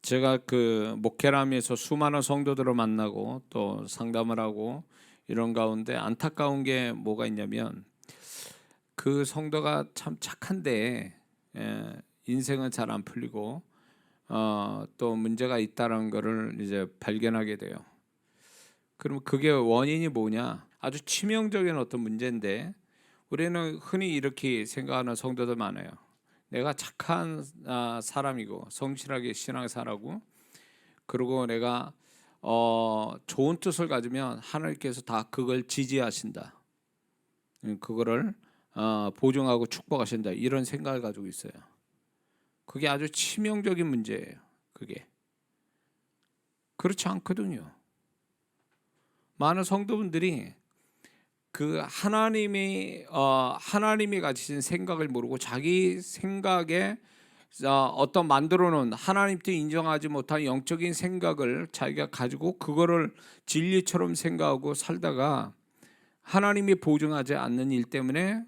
제가 그 목회를 하면서 수많은 성도들을 만나고 또 상담을 하고 이런 가운데 안타까운 게 뭐가 있냐면, 그 성도가 참 착한데 인생은 잘 안 풀리고 또 문제가 있다는 것을 이제 발견하게 돼요. 그럼 그게 원인이 뭐냐? 아주 치명적인 어떤 문제인데, 우리는 흔히 이렇게 생각하는 성도들 많아요. 내가 착한 사람이고 성실하게 신앙생활하고, 그리고 내가 좋은 뜻을 가지면 하나님께서 다 그걸 지지하신다. 그거를 보증하고 축복하신다. 이런 생각을 가지고 있어요. 그게 아주 치명적인 문제예요. 그게 그렇지 않거든요. 많은 성도분들이 그 하나님이 가지신 생각을 모르고 자기 생각에 어떤 만들어놓은 하나님도 인정하지 못한 영적인 생각을 자기가 가지고 그거를 진리처럼 생각하고 살다가, 하나님이 보증하지 않는 일 때문에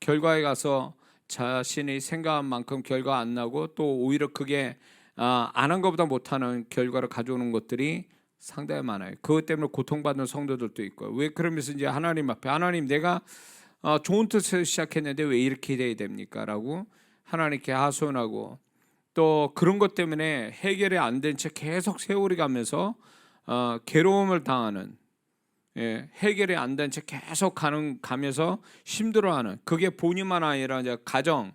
결과에 가서 자신이 생각한 만큼 결과 안 나고, 또 오히려 그게 안 한 것보다 못하는 결과를 가져오는 것들이 상당히 많아요. 그것 때문에 고통받는 성도들도 있고. 왜 그러면서 이제 하나님 앞에, 하나님 내가 좋은 뜻을 시작했는데 왜 이렇게 돼야 됩니까? 라고 하나님께 하소연하고, 또 그런 것 때문에 해결이 안 된 채 계속 세월이 가면서 괴로움을 당하는, 해결이 안 된 채 계속 가면서 힘들어하는, 그게 본인만 아니라 이제 가정,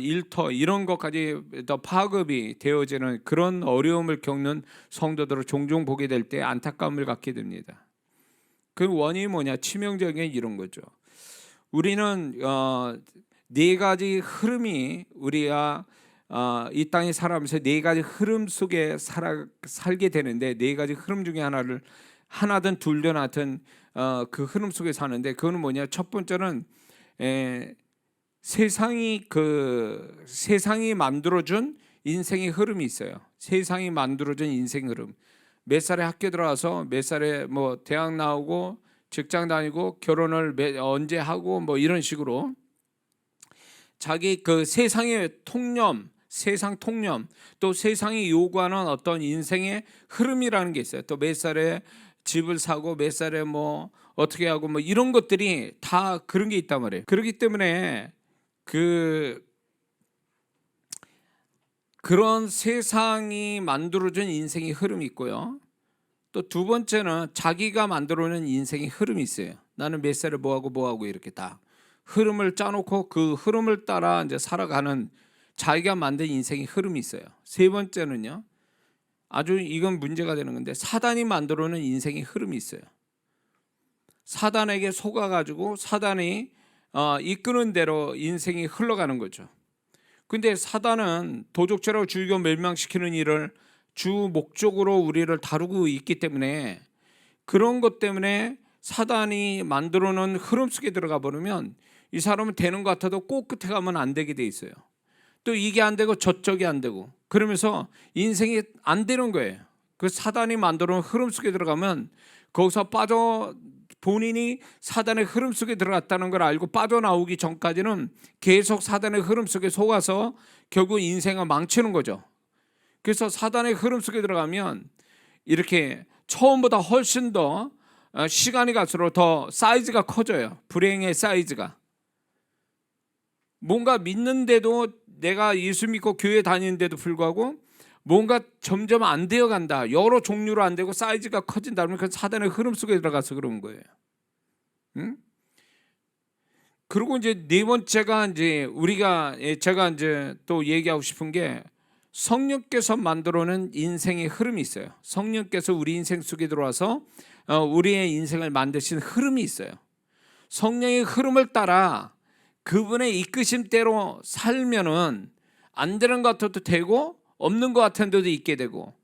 일터 이런 것까지 더 파급이 되어지는 그런 어려움을 겪는 성도들을 종종 보게 될 때 안타까움을 갖게 됩니다. 그 원인이 뭐냐? 치명적인 게 이런 거죠. 우리는 네 가지 흐름이, 우리가 이 땅에 살아가면서 네 가지 흐름 속에 살게 되는데, 네 가지 흐름 중에 하나든 둘든 하여튼 그 흐름 속에 사는데, 그거는 뭐냐? 첫 번째는 세상이 만들어준 인생의 흐름이 있어요. 세상이 만들어준 인생 흐름. 몇 살에 학교 들어와서, 몇 살에 뭐 대학 나오고 직장 다니고 결혼을 언제 하고 뭐 이런 식으로 자기 그 세상의 통념, 세상 통념, 또 세상이 요구하는 어떤 인생의 흐름이라는 게 있어요. 또 몇 살에 집을 사고 몇 살에 뭐 어떻게 하고 뭐 이런 것들이 다 그런 게 있단 말이에요. 그렇기 때문에 그런 세상이 만들어준 인생의 흐름이 있고요. 또 두 번째는 자기가 만들어낸 인생의 흐름이 있어요. 나는 몇 살에 뭐하고 이렇게 다 흐름을 짜놓고 그 흐름을 따라 이제 살아가는 자기가 만든 인생의 흐름이 있어요. 세 번째는요, 아주 이건 문제가 되는 건데, 사단이 만들어낸 인생의 흐름이 있어요. 사단에게 속아가지고 사단이 이끄는 대로 인생이 흘러가는 거죠. 근데 사단은 도적질하고 죽이고 멸망시키는 일을 주 목적으로 우리를 다루고 있기 때문에, 그런 것 때문에 사단이 만들어 놓은 흐름 속에 들어가 버리면 이 사람은 되는 것 같아도 꼭 끝에 가면 안 되게 돼 있어요. 또 이게 안 되고 저쪽이 안 되고, 그러면서 인생이 안 되는 거예요. 그 사단이 만들어 놓은 흐름 속에 들어가면 거기서 본인이 사단의 흐름 속에 들어갔다는 걸 알고 빠져나오기 전까지는 계속 사단의 흐름 속에 속아서 결국 인생을 망치는 거죠. 그래서 사단의 흐름 속에 들어가면 이렇게 처음보다 훨씬 더 시간이 갈수록 더 사이즈가 커져요. 불행의 사이즈가. 뭔가 믿는데도, 내가 예수 믿고 교회 다니는데도 불구하고 뭔가 점점 안 되어 간다, 여러 종류로 안 되고 사이즈가 커진다, 그러면 그 사단의 흐름 속에 들어가서 그런 거예요. 응? 그리고 이제 네 번째가 이제 제가 이제 또 얘기하고 싶은 게, 성령께서 만들어낸 인생의 흐름이 있어요. 성령께서 우리 인생 속에 들어와서 우리의 인생을 만드신 흐름이 있어요. 성령의 흐름을 따라 그분의 이끄심대로 살면은 안 되는 것 같아도 되고 없는 것 같은 데도 있게 되고,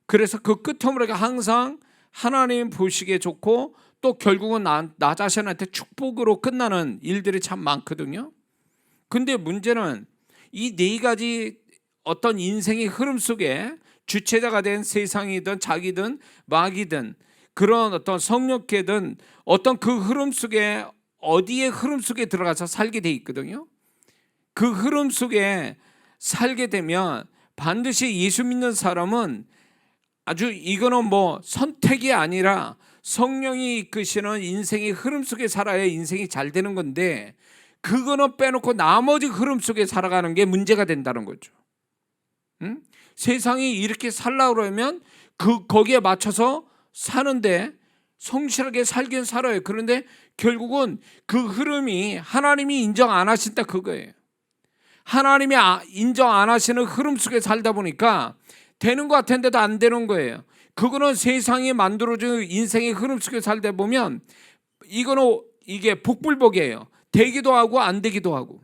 그래서 그 끝머리가 항상 하나님 보시기에 좋고, 또 결국은 나 자신한테 축복으로 끝나는 일들이 참 많거든요. 근데 문제는 이 네 가지 어떤 인생의 흐름 속에 주체자가 된 세상이든 자기든 마귀든 그런 어떤 성령께든 어떤 그 흐름 속에, 어디에 흐름 속에 들어가서 살게 돼 있거든요. 그 흐름 속에 살게 되면 반드시 예수 믿는 사람은 아주 이거는 뭐 선택이 아니라 성령이 이끄시는 인생의 흐름 속에 살아야 인생이 잘 되는 건데, 그거는 빼놓고 나머지 흐름 속에 살아가는 게 문제가 된다는 거죠. 응? 세상이 이렇게 살라 그러면 거기에 맞춰서 사는데 성실하게 살긴 살아요. 그런데 결국은 그 흐름이 하나님이 인정 안 하신다 그거예요. 하나님이 인정 안 하시는 흐름 속에 살다 보니까 되는 것 같은데도 안 되는 거예요. 그거는 세상이 만들어준 인생의 흐름 속에 살다 보면 이거는 이게 복불복이에요. 되기도 하고 안 되기도 하고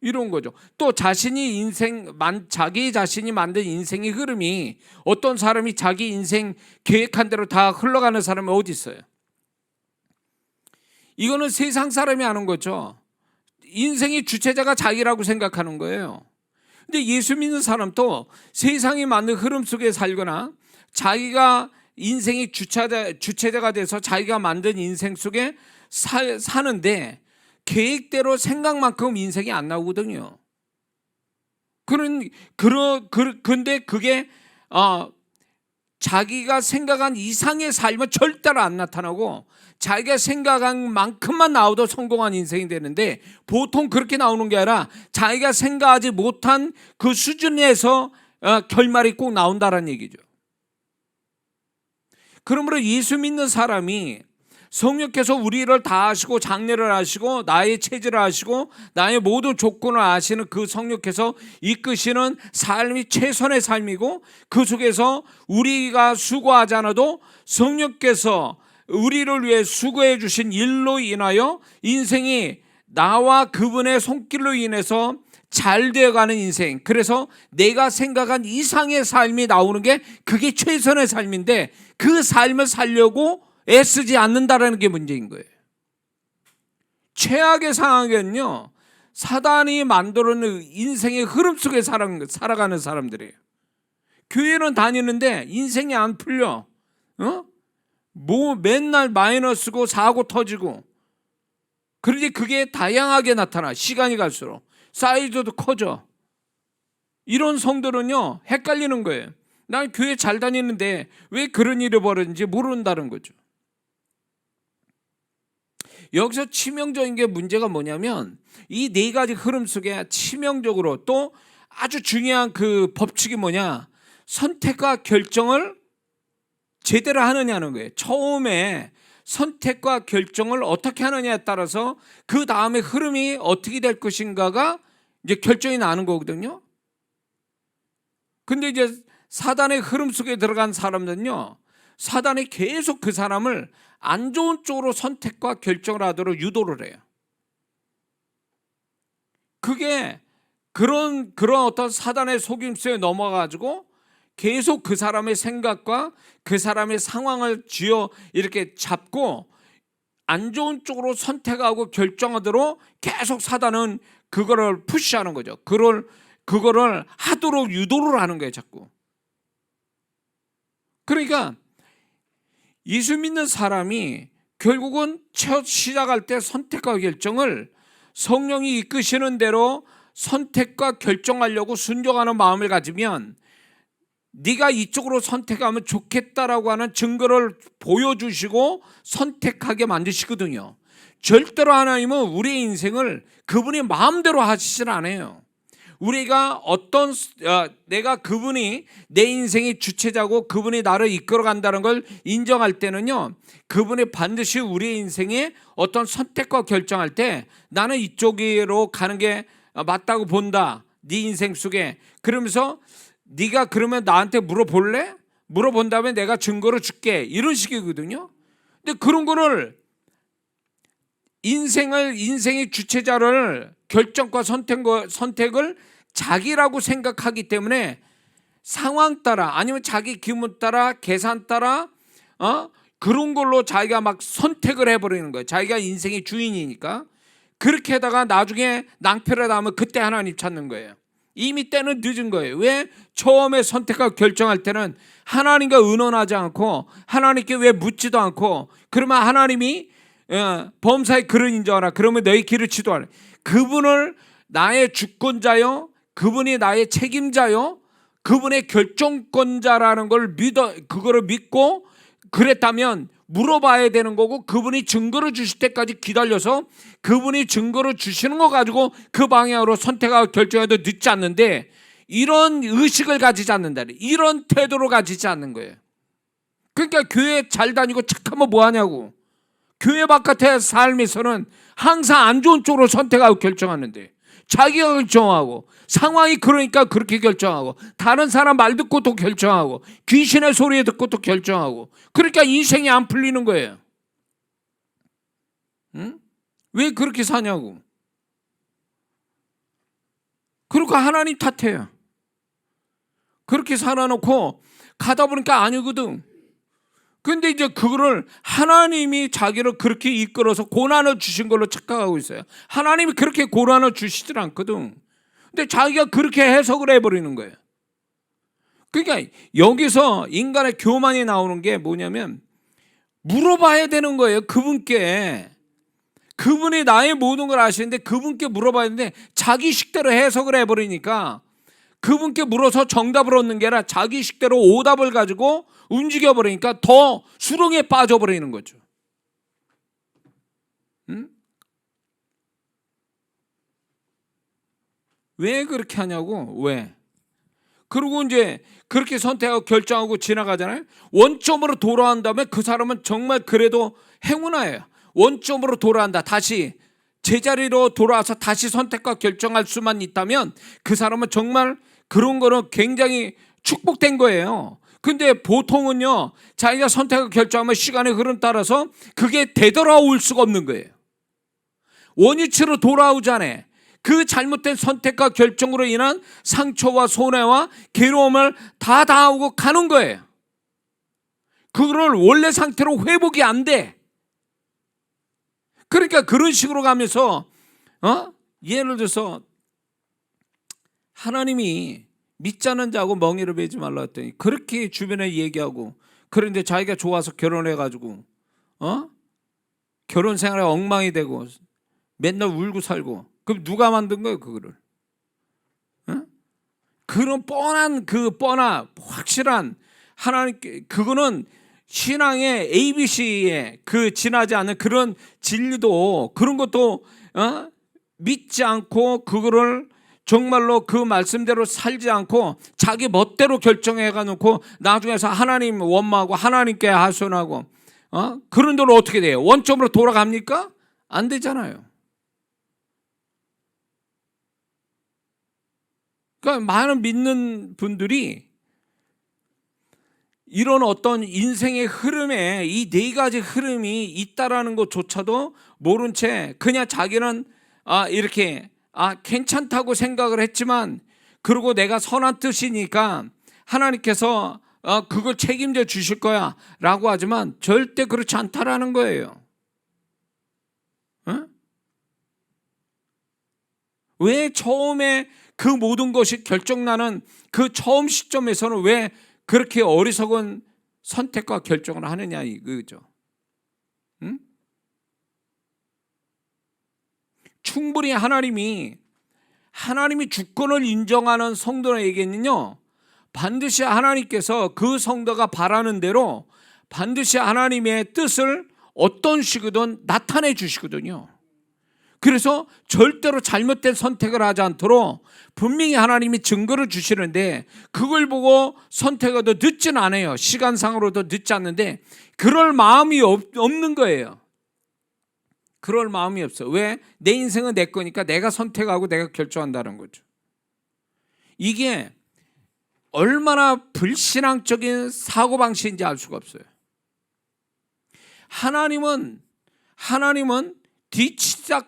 이런 거죠. 또 자기 자신이 만든 인생의 흐름이, 어떤 사람이 자기 인생 계획한 대로 다 흘러가는 사람이 어디 있어요? 이거는 세상 사람이 하는 거죠. 인생의 주체자가 자기라고 생각하는 거예요. 근데 예수 믿는 사람도 세상이 만든 흐름 속에 살거나 자기가 인생의 주체자가 돼서 자기가 만든 인생 속에 사는데 계획대로 생각만큼 인생이 안 나오거든요. 그런데 그게 자기가 생각한 이상의 삶은 절대로 안 나타나고 자기가 생각한 만큼만 나와도 성공한 인생이 되는데, 보통 그렇게 나오는 게 아니라 자기가 생각하지 못한 그 수준에서 결말이 꼭 나온다는 얘기죠. 그러므로 예수 믿는 사람이 성령께서 우리를 다 아시고 장래를 아시고 나의 체질을 아시고 나의 모든 조건을 아시는 그 성령께서 이끄시는 삶이 최선의 삶이고, 그 속에서 우리가 수고하지 않아도 성령께서 우리를 위해 수고해 주신 일로 인하여 인생이 나와 그분의 손길로 인해서 잘 되어가는 인생, 그래서 내가 생각한 이상의 삶이 나오는 게 그게 최선의 삶인데 그 삶을 살려고 애쓰지 않는다라는 게 문제인 거예요. 최악의 상황은요, 사단이 만들어놓은 인생의 흐름 속에 살아가는 사람들이에요. 교회는 다니는데 인생이 안 풀려. 뭐 맨날 마이너스고 사고 터지고. 그런데 그게 다양하게 나타나. 시간이 갈수록 사이즈도 커져. 이런 성도는요 헷갈리는 거예요. 난 교회 잘 다니는데 왜 그런 일이 벌어진지 모른다는 거죠. 여기서 치명적인 게 문제가 뭐냐면, 이 네 가지 흐름 속에 치명적으로 또 아주 중요한 그 법칙이 뭐냐, 선택과 결정을 제대로 하느냐는 거예요. 처음에 선택과 결정을 어떻게 하느냐에 따라서 그 다음에 흐름이 어떻게 될 것인가가 이제 결정이 나는 거거든요. 근데 이제 사단의 흐름 속에 들어간 사람들은요, 사단이 계속 그 사람을 안 좋은 쪽으로 선택과 결정을 하도록 유도를 해요. 그게 그런 어떤 사단의 속임수에 넘어가지고 계속 그 사람의 생각과 그 사람의 상황을 이렇게 잡고 안 좋은 쪽으로 선택하고 결정하도록 계속 사단은 그거를 푸시하는 거죠. 그거를 하도록 유도를 하는 거예요, 자꾸. 그러니까 예수 믿는 사람이 결국은 첫 시작할 때 선택과 결정을 성령이 이끄시는 대로 선택과 결정하려고 순종하는 마음을 가지면, 네가 이쪽으로 선택하면 좋겠다라고 하는 증거를 보여주시고 선택하게 만드시거든요. 절대로 하나님은 우리의 인생을 그분이 마음대로 하시진 않아요. 우리가 내가 그분이 내 인생의 주체자고 그분이 나를 이끌어 간다는 걸 인정할 때는요, 그분이 반드시 우리의 인생에 어떤 선택과 결정할 때 나는 이쪽으로 가는 게 맞다고 본다, 네 인생 속에. 그러면서 네가 그러면 나한테 물어볼래? 물어본 다음에 내가 증거를 줄게, 이런 식이거든요. 근데 그런 거를 인생의 주체자를 결정과 선택을 자기라고 생각하기 때문에 상황 따라 아니면 자기 기분 따라 계산 따라 그런 걸로 자기가 막 선택을 해버리는 거예요. 자기가 인생의 주인이니까. 그렇게 하다가 나중에 낭패를 당하면 그때 하나님 찾는 거예요. 이미 때는 늦은 거예요. 왜? 처음에 선택하고 결정할 때는 하나님과 의논하지 않고 하나님께 왜 묻지도 않고, 그러면 하나님이 범사의 그를 인정하라, 그러면 너희 길을 지도하라. 그분을 나의 주권자요, 그분이 나의 책임자요, 그분의 결정권자라는 걸 그거를 믿고 그랬다면 물어봐야 되는 거고, 그분이 증거를 주실 때까지 기다려서 그분이 증거를 주시는 거 가지고 그 방향으로 선택하고 결정해도 늦지 않는데, 이런 의식을 가지지 않는다, 이런 태도로 가지지 않는 거예요. 그러니까 교회 잘 다니고 착하면 뭐하냐고. 교회 바깥의 삶에서는 항상 안 좋은 쪽으로 선택하고 결정하는데, 자기가 결정하고 상황이 그러니까 그렇게 결정하고 다른 사람 말 듣고 또 결정하고 귀신의 소리 듣고 또 결정하고, 그러니까 인생이 안 풀리는 거예요. 응? 왜 그렇게 사냐고. 그리고 하나님 탓해요. 그렇게 살아놓고 가다 보니까 아니거든. 근데 이제 그거를 하나님이 자기를 그렇게 이끌어서 고난을 주신 걸로 착각하고 있어요. 하나님이 그렇게 고난을 주시질 않거든. 근데 자기가 그렇게 해석을 해버리는 거예요. 그러니까 여기서 인간의 교만이 나오는 게 뭐냐면, 물어봐야 되는 거예요. 그분께. 그분이 나의 모든 걸 아시는데 그분께 물어봐야 되는데 자기 식대로 해석을 해버리니까, 그분께 물어서 정답을 얻는 게 아니라 자기 식대로 오답을 가지고 움직여버리니까 더 수렁에 빠져버리는 거죠. 응? 왜 그렇게 하냐고. 왜? 그리고 이제 그렇게 선택하고 결정하고 지나가잖아요. 원점으로 돌아온다면 그 사람은 정말 그래도 행운아예요. 원점으로 돌아간다, 다시 제자리로 돌아와서 다시 선택과 결정할 수만 있다면 그 사람은 정말 그런 거는 굉장히 축복된 거예요. 근데 보통은요, 자기가 선택을 결정하면 시간의 흐름 따라서 그게 되돌아올 수가 없는 거예요. 원위치로 돌아오잖아요. 그 잘못된 선택과 결정으로 인한 상처와 손해와 괴로움을 다 당하고 가는 거예요. 그거를 원래 상태로 회복이 안 돼. 그러니까 그런 식으로 가면서 예를 들어서 하나님이 믿자는 자하고 멍에를 매지 말라 했더니 그렇게 주변에 얘기하고, 그런데 자기가 좋아서 결혼해가지고 결혼 생활에 엉망이 되고 맨날 울고 살고, 그럼 누가 만든 거예요 그거를? 그런 뻔한 확실한 하나님께, 그거는 신앙의 ABC에 그 지나지 않는 그런 진리도, 그런 것도 믿지 않고 그거를 정말로 그 말씀대로 살지 않고 자기 멋대로 결정해가 놓고 나중에서 하나님 원망하고 하나님께 하소연하고 그런 대로 어떻게 돼요? 원점으로 돌아갑니까? 안 되잖아요. 그러니까 많은 믿는 분들이 이런 어떤 인생의 흐름에 이 네 가지 흐름이 있다라는 것조차도 모른 채 그냥 자기는 이렇게 괜찮다고 생각을 했지만, 그리고 내가 선한 뜻이니까 하나님께서 그걸 책임져 주실 거야 라고 하지만 절대 그렇지 않다라는 거예요. 왜 처음에 그 모든 것이 결정나는 그 처음 시점에서는 왜 그렇게 어리석은 선택과 결정을 하느냐 이거죠. 충분히 하나님이 주권을 인정하는 성도에게는요, 반드시 하나님께서 그 성도가 바라는 대로 반드시 하나님의 뜻을 어떤 식이든 나타내 주시거든요. 그래서 절대로 잘못된 선택을 하지 않도록 분명히 하나님이 증거를 주시는데, 그걸 보고 선택해도 늦진 않아요. 시간상으로도 늦지 않는데 그럴 마음이 없는 거예요. 그럴 마음이 없어. 왜? 내 인생은 내 거니까 내가 선택하고 내가 결정한다는 거죠. 이게 얼마나 불신앙적인 사고방식인지 알 수가 없어요. 하나님은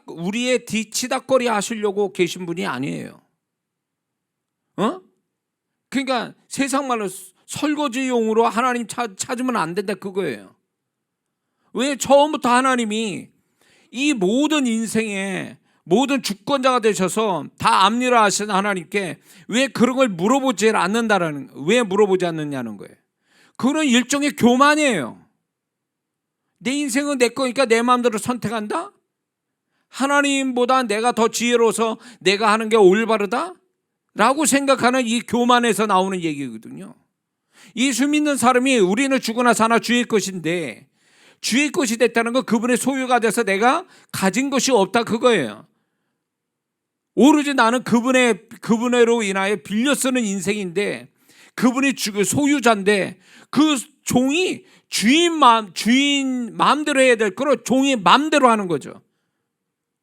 우리의 뒤치다거리 하시려고 계신 분이 아니에요. 그러니까 세상 말로 설거지용으로 하나님 찾으면 안 된다 그거예요. 왜? 처음부터 하나님이 이 모든 인생의 모든 주권자가 되셔서 다 앞일을 하시는 하나님께 왜 그런 걸 물어보지 않는다라는, 왜 물어보지 않느냐는 거예요. 그건 일종의 교만이에요. 내 인생은 내 거니까 내 마음대로 선택한다? 하나님보다 내가 더 지혜로워서 내가 하는 게 올바르다? 라고 생각하는 이 교만에서 나오는 얘기거든요. 예수 믿는 사람이 우리는 죽으나 사나 주의 것인데, 주의 것이 됐다는 건 그분의 소유가 돼서 내가 가진 것이 없다 그거예요. 오로지 나는 그분으로 인하여 빌려 쓰는 인생인데, 그분이 소유자인데 그 종이 주인 마음대로 해야 될 거로 종이 마음대로 하는 거죠.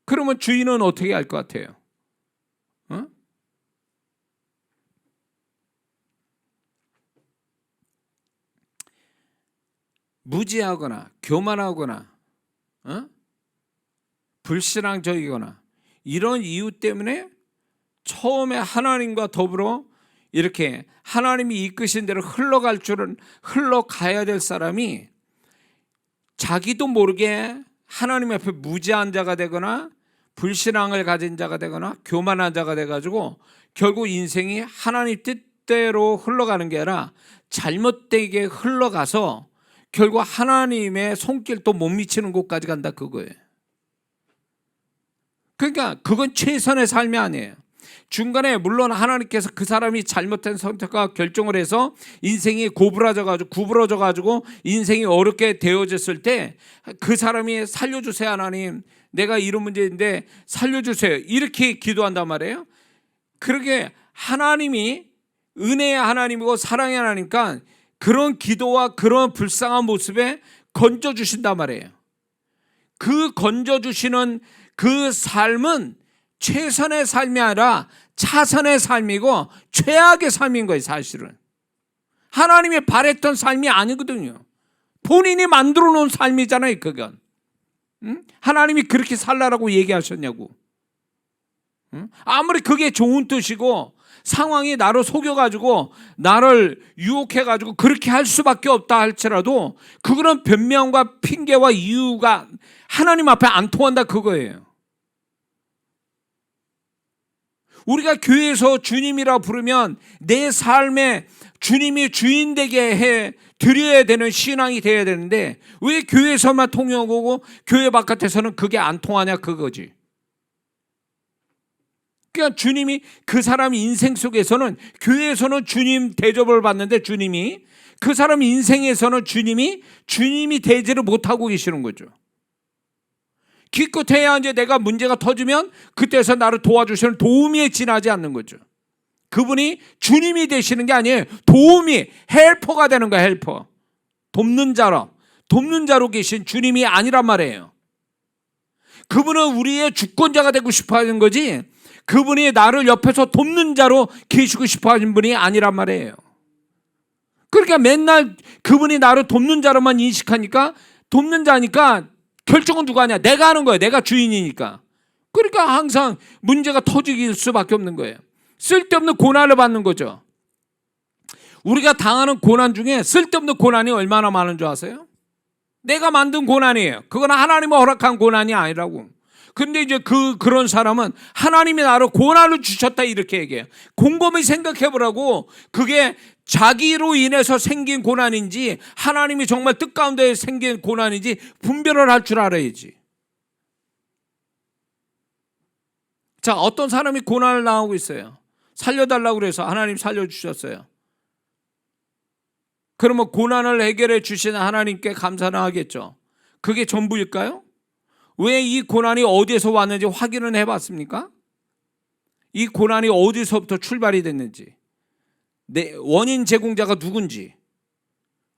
그러면 주인은 어떻게 할 것 같아요? 무지하거나 교만하거나 불신앙적이거나 이런 이유 때문에 처음에 하나님과 더불어 이렇게 하나님이 이끄신 대로 흘러갈 줄은 흘러가야 될 사람이 자기도 모르게 하나님 앞에 무지한 자가 되거나 불신앙을 가진 자가 되거나 교만한 자가 돼가지고 결국 인생이 하나님 뜻대로 흘러가는 게 아니라 잘못되게 흘러가서 결국 하나님의 손길도 못 미치는 곳까지 간다 그거예요. 그러니까 그건 최선의 삶이 아니에요. 중간에 물론 하나님께서 그 사람이 잘못된 선택과 결정을 해서 인생이 구부러져 가지고 인생이 어렵게 되어졌을 때 그 사람이 살려주세요 하나님, 내가 이런 문제인데 살려주세요 이렇게 기도한단 말이에요. 그러게 하나님이 은혜의 하나님이고 사랑의 하나님이니까 그런 기도와 그런 불쌍한 모습에 건져주신단 말이에요. 그 건져주시는 그 삶은 최선의 삶이 아니라 차선의 삶이고 최악의 삶인 거예요. 사실은 하나님이 바랬던 삶이 아니거든요. 본인이 만들어 놓은 삶이잖아요. 그건 하나님이 그렇게 살라라고 얘기하셨냐고. 아무리 그게 좋은 뜻이고 상황이 나를 속여가지고 나를 유혹해가지고 그렇게 할 수밖에 없다 할지라도 그거는 변명과 핑계와 이유가 하나님 앞에 안 통한다 그거예요. 우리가 교회에서 주님이라 부르면 내 삶에 주님이 주인 되게 해 드려야 되는 신앙이 돼야 되는데 왜 교회에서만 통용하고 교회 바깥에서는 그게 안 통하냐 그거지. 그러니까 주님이 그 사람 인생 속에서는 교회에서는 주님 대접을 받는데 주님이 그 사람 인생에서는 주님이 대접을 못하고 계시는 거죠. 기껏해야 이제 내가 문제가 터지면 그때서 나를 도와주시는 도우미에 지나지 않는 거죠. 그분이 주님이 되시는 게 아니에요. 도우미, 헬퍼가 되는 거예요. 헬퍼. 돕는 자로 계신 주님이 아니란 말이에요. 그분은 우리의 주권자가 되고 싶어 하는 거지 그분이 나를 옆에서 돕는 자로 계시고 싶어 하는 분이 아니란 말이에요. 그러니까 맨날 그분이 나를 돕는 자로만 인식하니까 돕는 자니까 결정은 누가 하냐? 내가 하는 거예요. 내가 주인이니까. 그러니까 항상 문제가 터질 수밖에 없는 거예요. 쓸데없는 고난을 받는 거죠. 우리가 당하는 고난 중에 쓸데없는 고난이 얼마나 많은 줄 아세요? 내가 만든 고난이에요. 그건 하나님이 허락한 고난이 아니라고. 근데 이제 그런 사람은 하나님이 나를 고난을 주셨다 이렇게 얘기해요. 곰곰이 생각해 보라고. 그게 자기로 인해서 생긴 고난인지 하나님이 정말 뜻 가운데 생긴 고난인지 분별을 할 줄 알아야지. 자, 어떤 사람이 고난을 당하고 있어요. 살려달라고 그래서 하나님 살려주셨어요. 그러면 고난을 해결해 주시는 하나님께 감사는 하겠죠. 그게 전부일까요? 왜 이 고난이 어디에서 왔는지 확인을 해봤습니까? 이 고난이 어디서부터 출발이 됐는지, 내 원인 제공자가 누군지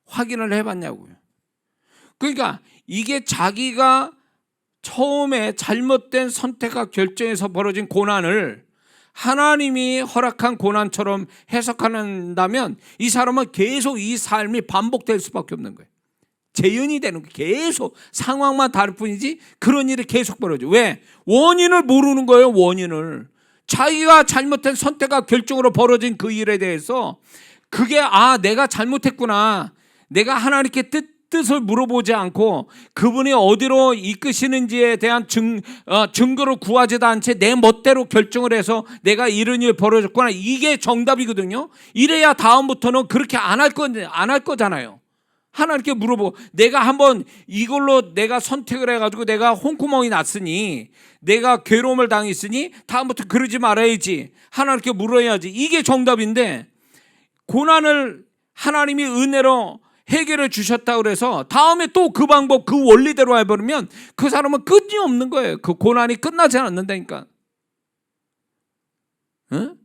확인을 해봤냐고요. 그러니까 이게 자기가 처음에 잘못된 선택과 결정에서 벌어진 고난을 하나님이 허락한 고난처럼 해석한다면 이 사람은 계속 이 삶이 반복될 수밖에 없는 거예요. 재현이 되는 거 계속 상황만 다를 뿐이지 그런 일이 계속 벌어져. 왜? 원인을 모르는 거예요. 원인을. 자기가 잘못된 선택과 결정으로 벌어진 그 일에 대해서 그게 내가 잘못했구나. 내가 하나님께 뜻을 물어보지 않고 그분이 어디로 이끄시는지에 대한 증거를 구하지도 않지 내 멋대로 결정을 해서 내가 이런 일이 벌어졌구나. 이게 정답이거든요. 이래야 다음부터는 그렇게 안 할 거잖아요. 하나님께 물어보고, 내가 한번 이걸로 내가 선택을 해가지고 내가 홍구멍이 났으니, 내가 괴로움을 당했으니 다음부터 그러지 말아야지, 하나님께 물어야지. 이게 정답인데, 고난을 하나님이 은혜로 해결해 주셨다고 그래서 다음에 또 그 방법, 그 원리대로 해버리면 그 사람은 끝이 없는 거예요. 그 고난이 끝나지 않는다니까. 응?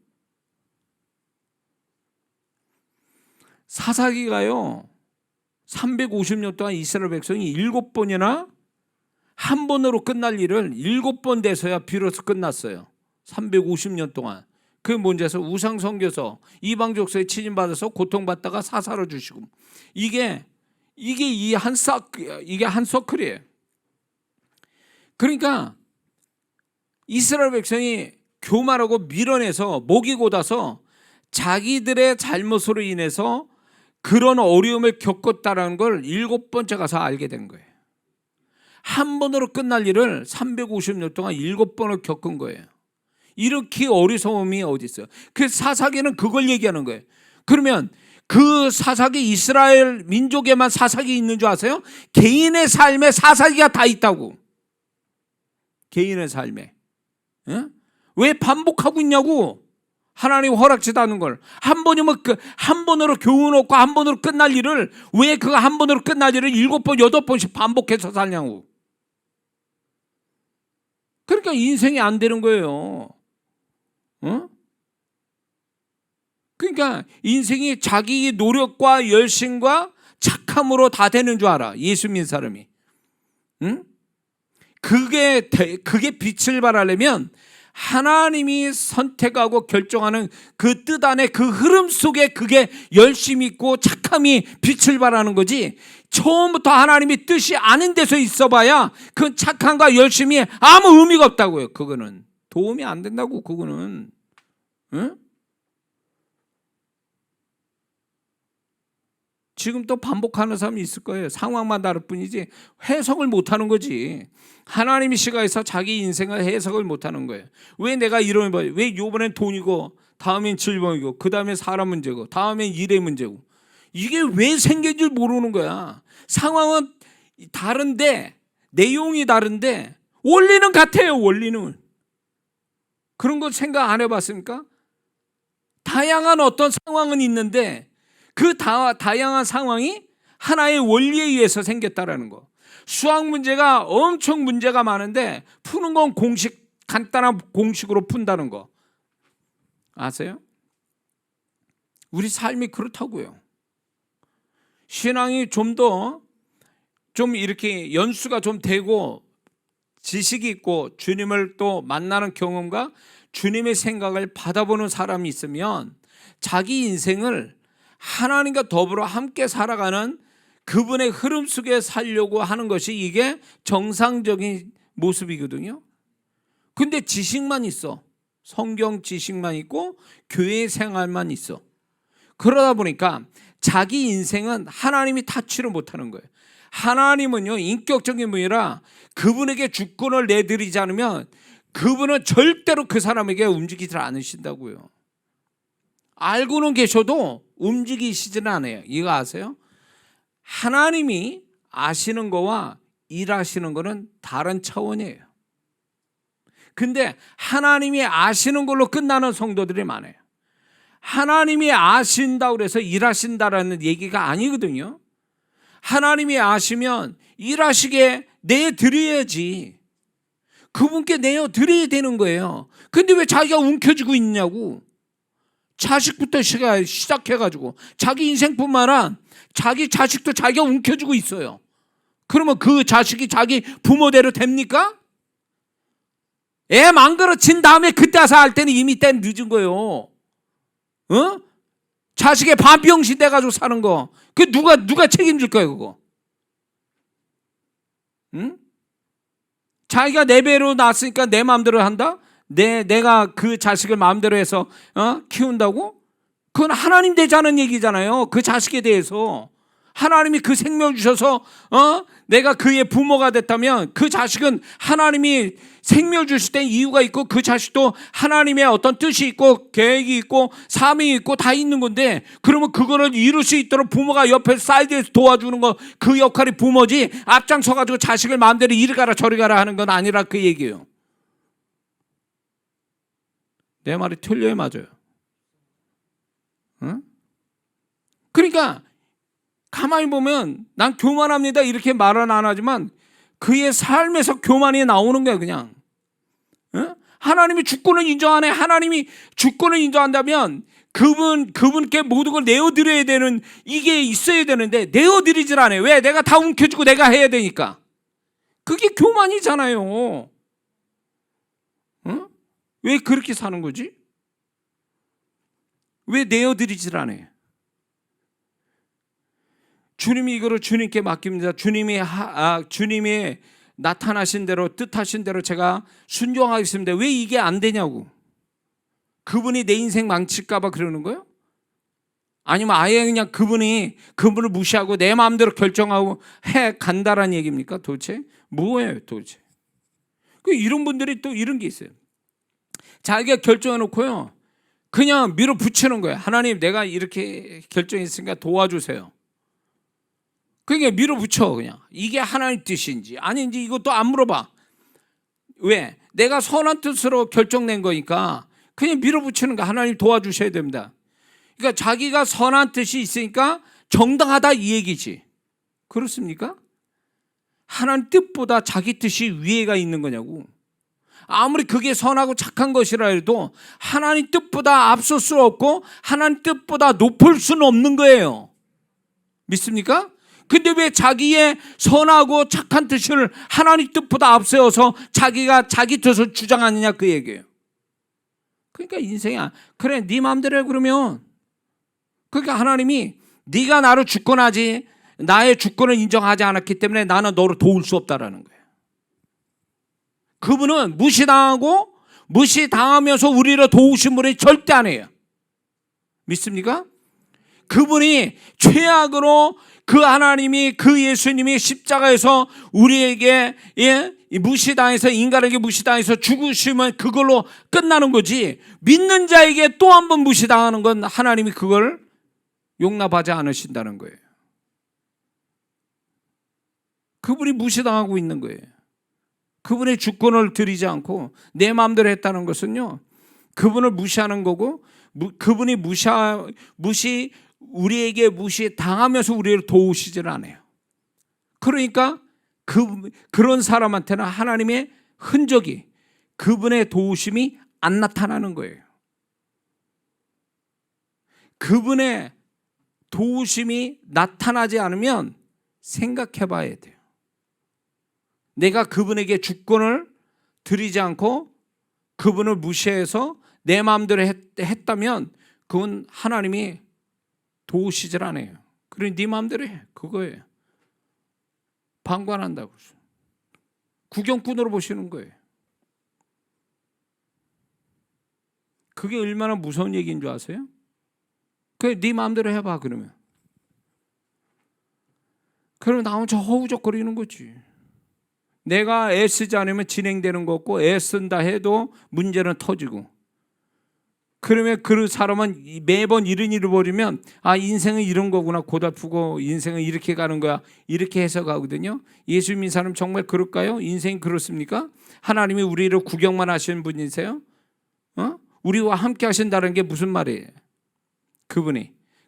사사기가요 350년 동안 이스라엘 백성이 7번이나 한 번으로 끝날 일을 7번 돼서야 비로소 끝났어요. 350년 동안. 그게 뭔지 아세요? 우상 섬겨서 이방 족속에 침입받아서 고통받다가 사사로 주시고, 이게 한 서클이에요. 그러니까 이스라엘 백성이 교만하고 밀어내서 목이 곧아서 자기들의 잘못으로 인해서 그런 어려움을 겪었다는 걸 7번째 가서 알게 된 거예요. 한 번으로 끝날 일을 350년 동안 7번을 겪은 거예요. 이렇게 어리석음이 어디 있어요? 그 사사기는 그걸 얘기하는 거예요. 그러면 그 사사기, 이스라엘 민족에만 사사기 있는 줄 아세요? 개인의 삶에 사사기가 다 있다고. 개인의 삶에. 응? 왜 반복하고 있냐고. 하나님 허락지도 않은 걸. 한 번이면 한 번으로 교훈 얻고 한 번으로 끝날 일을, 왜 그 한 번으로 끝날 일을 7번, 8번씩 반복해서 살냐고. 그러니까 인생이 안 되는 거예요. 어? 그러니까 인생이 자기 노력과 열심과 착함으로 다 되는 줄 알아, 예수 믿는 사람이. 응? 그게 빛을 발하려면 하나님이 선택하고 결정하는 그 뜻 안에 그 흐름 속에 그게 열심이 있고 착함이 빛을 발하는 거지, 처음부터 하나님이 뜻이 아닌 데서 있어봐야 그 착함과 열심이 아무 의미가 없다고요. 그거는 도움이 안 된다고. 그거는. 응? 지금 또 반복하는 사람이 있을 거예요. 상황만 다를 뿐이지 해석을 못하는 거지. 하나님이 시각에서 자기 인생을 해석을 못하는 거예요. 왜 내가 이런 거예요? 왜 이번엔 돈이고 다음엔 질병이고 그 다음엔 사람 문제고 다음엔 일의 문제고, 이게 왜 생긴 줄 모르는 거야. 상황은 다른데 내용이 다른데 원리는 같아요. 원리는. 그런 거 생각 안 해봤습니까? 다양한 어떤 상황은 있는데 그 다양한 상황이 하나의 원리에 의해서 생겼다라는 거. 수학 문제가 엄청 문제가 많은데 푸는 건 간단한 공식으로 푼다는 거 아세요? 우리 삶이 그렇다고요. 신앙이 좀 이렇게 연수가 좀 되고 지식이 있고 주님을 또 만나는 경험과 주님의 생각을 받아보는 사람이 있으면 자기 인생을 하나님과 더불어 함께 살아가는 그분의 흐름 속에 살려고 하는 것이 이게 정상적인 모습이거든요. 근데 지식만 있어. 성경 지식만 있고 교회 생활만 있어. 그러다 보니까 자기 인생은 하나님이 타치를 못하는 거예요. 하나님은요, 인격적인 분이라 그분에게 주권을 내드리지 않으면 그분은 절대로 그 사람에게 움직이지 않으신다고요. 알고는 계셔도 움직이시지는 않아요. 이거 아세요? 하나님이 아시는 거와 일하시는 거는 다른 차원이에요. 근데 하나님이 아시는 걸로 끝나는 성도들이 많아요. 하나님이 아신다고 해서 일하신다라는 얘기가 아니거든요. 하나님이 아시면 일하시게 내드려야지. 그분께 내어드려야 되는 거예요. 근데 왜 자기가 움켜쥐고 있냐고. 자식부터 시작해가지고 자기 인생뿐만 아니라 자기 자식도 자기가 움켜쥐고 있어요. 그러면 그 자식이 자기 부모대로 됩니까? 애 망가러친 다음에 그때 와서 할 때는 이미 때 늦은 거예요. 어? 자식의 반병신 돼가지고 사는 거, 그 누가 책임질 거예요, 그거? 응? 자기가 내 배로 낳았으니까 내 마음대로 한다? 내가 그 자식을 마음대로 해서 키운다고? 그건 하나님 되자는 얘기잖아요. 그 자식에 대해서 하나님이 그 생명을 주셔서 내가 그의 부모가 됐다면 그 자식은 하나님이 생명을 주실 때 이유가 있고 그 자식도 하나님의 어떤 뜻이 있고 계획이 있고 사명이 있고 다 있는 건데, 그러면 그거를 이룰 수 있도록 부모가 옆에 사이드에서 도와주는 거, 그 역할이 부모지 앞장서 가지고 자식을 마음대로 이리 가라 저리 가라 하는 건 아니라 그 얘기예요. 내 말이 틀려요, 맞아요? 응? 그러니까 가만히 보면 난 교만합니다 이렇게 말은 안 하지만 그의 삶에서 교만이 나오는 거야 그냥. 응? 하나님이 주권을 인정하네. 하나님이 주권을 인정한다면 그분께 모든 걸 내어드려야 되는 이게 있어야 되는데 내어드리질 않아요. 왜? 내가 다 움켜쥐고 내가 해야 되니까. 그게 교만이잖아요. 응? 왜 그렇게 사는 거지? 왜 내어드리질 않아요? 주님이 이거를 주님께 맡깁니다. 주님이 나타나신 대로 뜻하신 대로 제가 순종하겠습니다. 왜 이게 안 되냐고. 그분이 내 인생 망칠까 봐 그러는 거예요? 아니면 아예 그냥 그분을 무시하고 내 마음대로 결정하고 해 간다라는 얘기입니까? 도대체 뭐예요 도대체? 이런 분들이 또 이런 게 있어요. 자기가 결정해 놓고요 그냥 밀어붙이는 거예요. 하나님 내가 이렇게 결정했으니까 도와주세요. 그러니까 밀어붙여 그냥. 이게 하나님 뜻인지 아닌지 이것도 안 물어봐. 왜? 내가 선한 뜻으로 결정낸 거니까 그냥 밀어붙이는 거. 하나님 도와주셔야 됩니다. 그러니까 자기가 선한 뜻이 있으니까 정당하다 이 얘기지. 그렇습니까? 하나님 뜻보다 자기 뜻이 위에가 있는 거냐고. 아무리 그게 선하고 착한 것이라 해도 하나님 뜻보다 앞설 수 없고 하나님 뜻보다 높을 수는 없는 거예요. 믿습니까? 근데 왜 자기의 선하고 착한 뜻을 하나님 뜻보다 앞세워서 자기가 자기 뜻을 주장하느냐 그 얘기예요. 그러니까 인생이야. 그래 네 마음대로 해 그러면. 그러니까 하나님이 네가 나를 주권하지 나의 주권을 인정하지 않았기 때문에 나는 너를 도울 수 없다라는 거예요. 그분은 무시당하고 무시당하면서 우리를 도우신 분이 절대 안 해요. 믿습니까? 그분이 최악으로 그 하나님이 그 예수님이 십자가에서 우리에게 무시당해서 인간에게 무시당해서 죽으시면 그걸로 끝나는 거지, 믿는 자에게 또 한 번 무시당하는 건 하나님이 그걸 용납하지 않으신다는 거예요. 그분이 무시당하고 있는 거예요. 그분의 주권을 드리지 않고 내 마음대로 했다는 것은요 그분을 무시하는 거고 그분이 우리에게 무시당하면서 우리를 도우시질 않아요. 그러니까 그런 사람한테는 하나님의 흔적이 그분의 도우심이 안 나타나는 거예요. 그분의 도우심이 나타나지 않으면 생각해 봐야 돼요. 내가 그분에게 주권을 드리지 않고 그분을 무시해서 내 마음대로 했다면 그건 하나님이 도우시질 않아요. 그러니 네 마음대로 해. 그거예요. 방관한다고. 구경꾼으로 보시는 거예요. 그게 얼마나 무서운 얘기인 줄 아세요? 그래 네 마음대로 해봐 그러면. 그러면 나 혼자 허우적거리는 거지. 내가 애쓰지 않으면 진행되는 거 없고 애쓴다 해도 문제는 터지고. 그러면 그 사람은 매번 이런 일을 벌이면 아 인생은 이런 거구나 고달프고 인생은 이렇게 가는 거야 이렇게 해석하거든요. 예수 믿는 사람 정말 그럴까요? 인생이 그렇습니까? 하나님이 우리를 구경만 하시는 분이세요? 우리와 함께 하신다는 게 무슨 말이에요?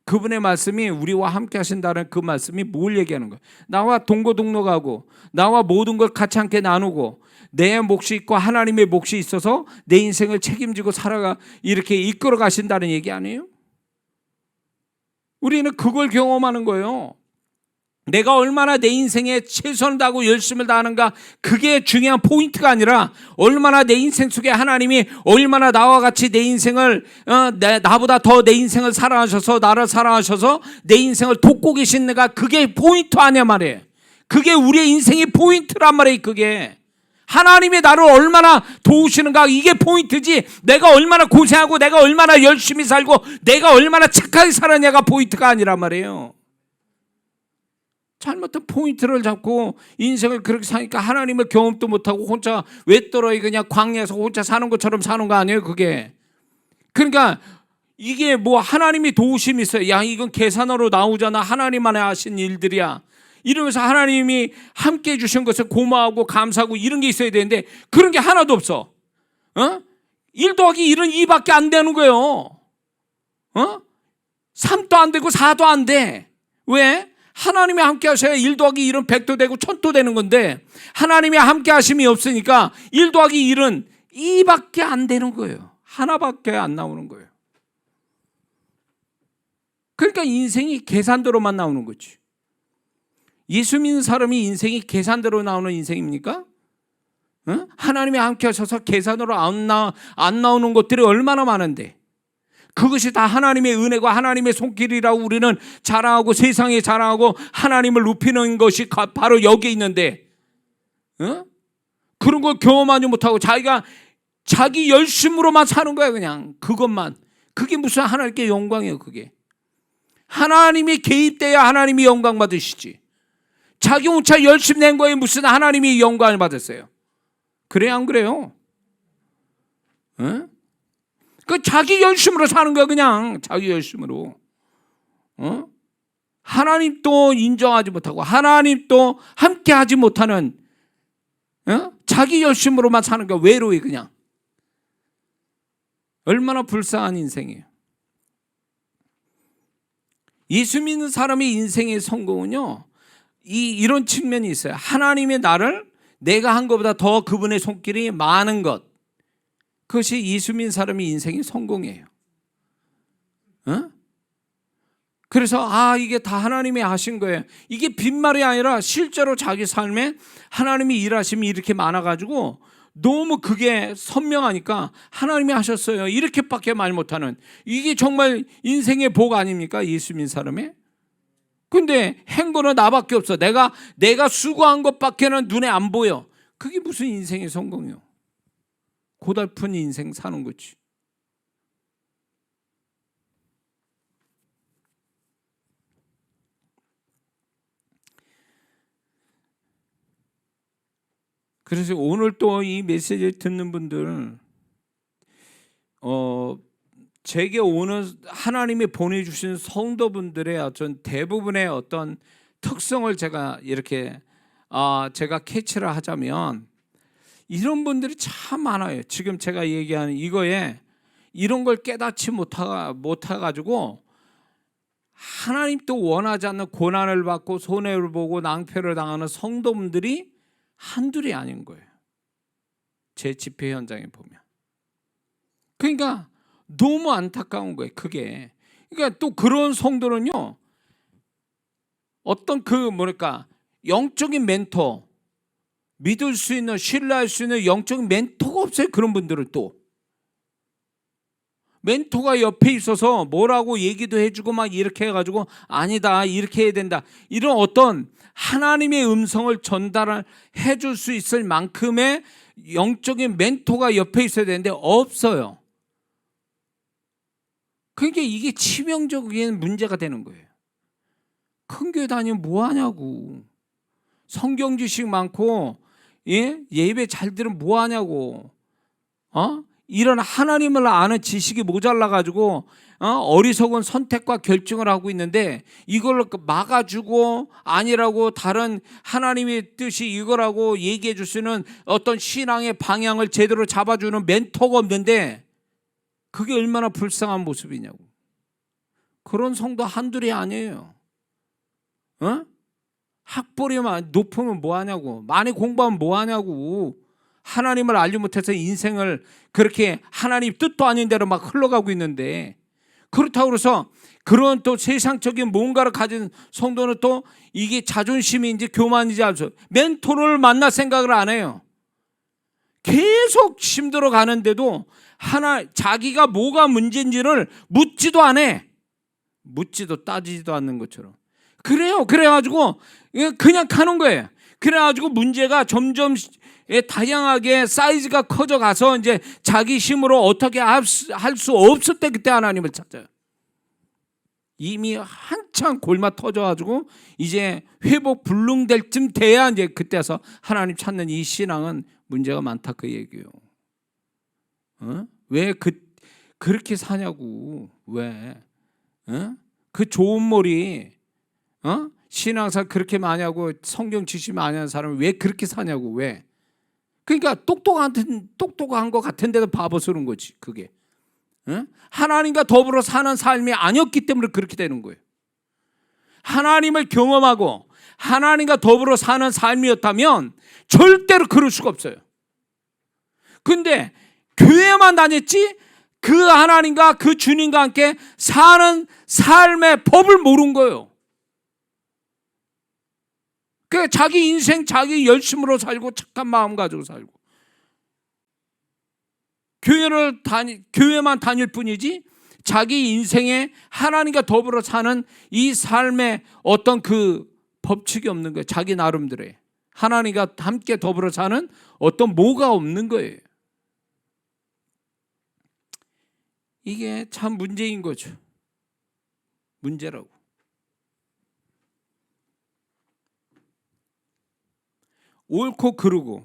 그분의 말씀이 우리와 함께 하신다는 그 말씀이 뭘 얘기하는 거예요? 나와 동거동록하고 나와 모든 걸 같이 함께 나누고 내 몫이 있고 하나님의 몫이 있어서 내 인생을 책임지고 살아가 이렇게 이끌어 가신다는 얘기 아니에요? 우리는 그걸 경험하는 거예요. 내가 얼마나 내 인생에 최선을 다하고 열심을 다하는가 그게 중요한 포인트가 아니라 얼마나 내 인생 속에 하나님이 얼마나 나와 같이 내 인생을 나보다 더 내 인생을 사랑하셔서 나를 사랑하셔서 내 인생을 돕고 계신가 그게 포인트 아니야 말이에요. 그게 우리의 인생의 포인트란 말이에요. 그게 하나님이 나를 얼마나 도우시는가 이게 포인트지 내가 얼마나 고생하고 내가 얼마나 열심히 살고 내가 얼마나 착하게 살았냐가 포인트가 아니란 말이에요. 잘못된 포인트를 잡고 인생을 그렇게 사니까 하나님을 경험도 못하고 혼자 외떨어이 그냥 광야에서 혼자 사는 것처럼 사는 거 아니에요 그게. 그러니까 이게 뭐 하나님이 도우심이 있어요. 야 이건 계산으로 나오잖아. 하나님만이 하신 일들이야. 이러면서 하나님이 함께 해주신 것을 고마워하고 감사하고 이런 게 있어야 되는데 그런 게 하나도 없어. 1 더하기 1은 2밖에 안 되는 거예요. 3도 안 되고 4도 안 돼. 왜? 하나님이 함께 하셔야 1 더하기 1은 100도 되고 1000도 되는 건데 하나님이 함께 하심이 없으니까 1 더하기 1은 2밖에 안 되는 거예요. 하나밖에 안 나오는 거예요. 그러니까 인생이 계산대로만 나오는 거지. 예수 믿는 사람이 인생이 계산대로 나오는 인생입니까? 하나님이 함께 하셔서 계산으로 안 나오는 것들이 얼마나 많은데 그것이 다 하나님의 은혜고 하나님의 손길이라고 우리는 자랑하고 세상에 자랑하고 하나님을 높이는 것이 바로 여기에 있는데 그런 걸 경험하지 못하고 자기 열심으로만 사는 거야. 그냥 그것만. 그게 무슨 하나님께 영광이에요. 그게 하나님이 개입돼야 하나님이 영광 받으시지. 자기 혼자 열심 낸 거에 무슨 하나님이 영광을 받았어요. 그래 안 그래요? 그 자기 열심으로 사는 거야. 그냥 자기 열심으로. 하나님도 인정하지 못하고 하나님도 함께하지 못하는 자기 열심으로만 사는 거야. 외로이 그냥. 얼마나 불쌍한 인생이에요. 예수 믿는 사람의 인생의 성공은요 이런 측면이 있어요. 하나님의 나를 내가 한 것보다 더 그분의 손길이 많은 것, 그것이 예수 믿는 사람의 인생의 성공이에요. 그래서 이게 다 하나님이 하신 거예요. 이게 빈말이 아니라 실제로 자기 삶에 하나님이 일하심이 이렇게 많아가지고 너무 그게 선명하니까 하나님이 하셨어요. 이렇게밖에 말 못하는, 이게 정말 인생의 복 아닙니까? 예수 믿는 사람의. 근데 행거는 나밖에 없어. 내가 수고한 것밖에는 눈에 안 보여. 그게 무슨 인생의 성공이요? 고달픈 인생 사는 거지. 그래서 오늘 또 이 메시지를 듣는 분들, 제게 오는 하나님이 보내주신 성도분들의 어떤 대부분의 어떤 특성을 제가 이렇게 제가 캐치를 하자면 이런 분들이 참 많아요. 지금 제가 얘기하는 이거에 이런 걸 깨닫지 못해가지고 하나님도 원하지 않는 고난을 받고 손해를 보고 낭패를 당하는 성도분들이 한둘이 아닌 거예요. 제 집회 현장에 보면. 그러니까 너무 안타까운 거예요. 그게. 그러니까 또 그런 성도는요, 어떤 영적인 멘토, 믿을 수 있는, 신뢰할 수 있는 영적인 멘토가 없어요. 그런 분들은 또 멘토가 옆에 있어서 뭐라고 얘기도 해주고 막 이렇게 해가지고 아니다, 이렇게 해야 된다, 이런 어떤 하나님의 음성을 전달해 줄 수 있을 만큼의 영적인 멘토가 옆에 있어야 되는데 없어요. 그러니까 이게 치명적인 문제가 되는 거예요. 큰 교회 다니면 뭐 하냐고. 성경 지식 많고 예배 잘 들으면 뭐 하냐고. 이런 하나님을 아는 지식이 모자라 가지고 어리석은 선택과 결정을 하고 있는데 이걸 막아주고 아니라고 다른 하나님의 뜻이 이거라고 얘기해 줄 수 있는 어떤 신앙의 방향을 제대로 잡아주는 멘토가 없는데 그게 얼마나 불쌍한 모습이냐고. 그런 성도 한둘이 아니에요. 학벌이 높으면 뭐 하냐고. 많이 공부하면 뭐 하냐고. 하나님을 알지 못해서 인생을 그렇게 하나님 뜻도 아닌 대로 막 흘러가고 있는데, 그렇다고 해서 그런 또 세상적인 뭔가를 가진 성도는 또 이게 자존심인지 교만인지 알죠. 멘토를 만날 생각을 안 해요. 계속 힘들어 가는데도 자기가 뭐가 문제인지를 묻지도 안 해. 묻지도 따지지도 않는 것처럼. 그래가지고 그냥 가는 거예요. 그래가지고 문제가 점점 다양하게 사이즈가 커져가서 이제 자기 힘으로 어떻게 할 수 없을 때 그때 하나님을 찾아요. 이미 한창 골마 터져가지고 이제 회복 불능될 쯤 돼야 이제 그때서 하나님 찾는 이 신앙은 문제가 많다 그 얘기예요. 왜 그렇게 사냐고. 왜? 그 좋은 머리 신앙생활 그렇게 많이 하고 성경 지식 많이 하는 사람이 왜 그렇게 사냐고. 왜? 그러니까 똑똑한 것 같은데도 바보스러운 거지 그게. 하나님과 더불어 사는 삶이 아니었기 때문에 그렇게 되는 거예요. 하나님을 경험하고 하나님과 더불어 사는 삶이었다면 절대로 그럴 수가 없어요. 근데 교회만 다녔지 그 하나님과 그 주님과 함께 사는 삶의 법을 모르는 거예요. 그 자기 인생 자기 열심으로 살고 착한 마음 가지고 살고 교회만 다닐 뿐이지 자기 인생에 하나님과 더불어 사는 이 삶의 어떤 그 법칙이 없는 거예요. 자기 나름대로의 하나님과 함께 더불어 사는 어떤 뭐가 없는 거예요. 이게 참 문제인 거죠. 문제라고. 옳고 그르고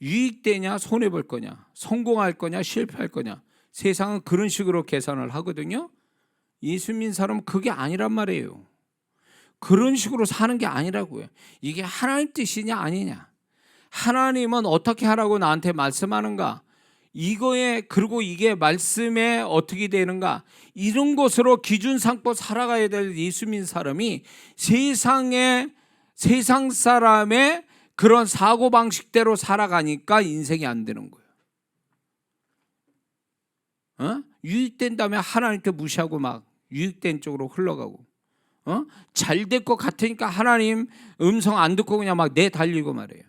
유익되냐 손해볼 거냐 성공할 거냐 실패할 거냐 세상은 그런 식으로 계산을 하거든요. 예수 믿는 사람은 그게 아니란 말이에요. 그런 식으로 사는 게 아니라고요. 이게 하나님 뜻이냐 아니냐, 하나님은 어떻게 하라고 나한테 말씀하는가, 그리고 이게 말씀에 어떻게 되는가, 이런 것으로 기준 삼고 살아가야 될 예수 믿는 사람이 세상 사람의 그런 사고방식대로 살아가니까 인생이 안 되는 거예요. 유익된다면 하나님께 무시하고 막 유익된 쪽으로 흘러가고, 잘 될 것 같으니까 하나님 음성 안 듣고 그냥 막 내달리고 말이에요.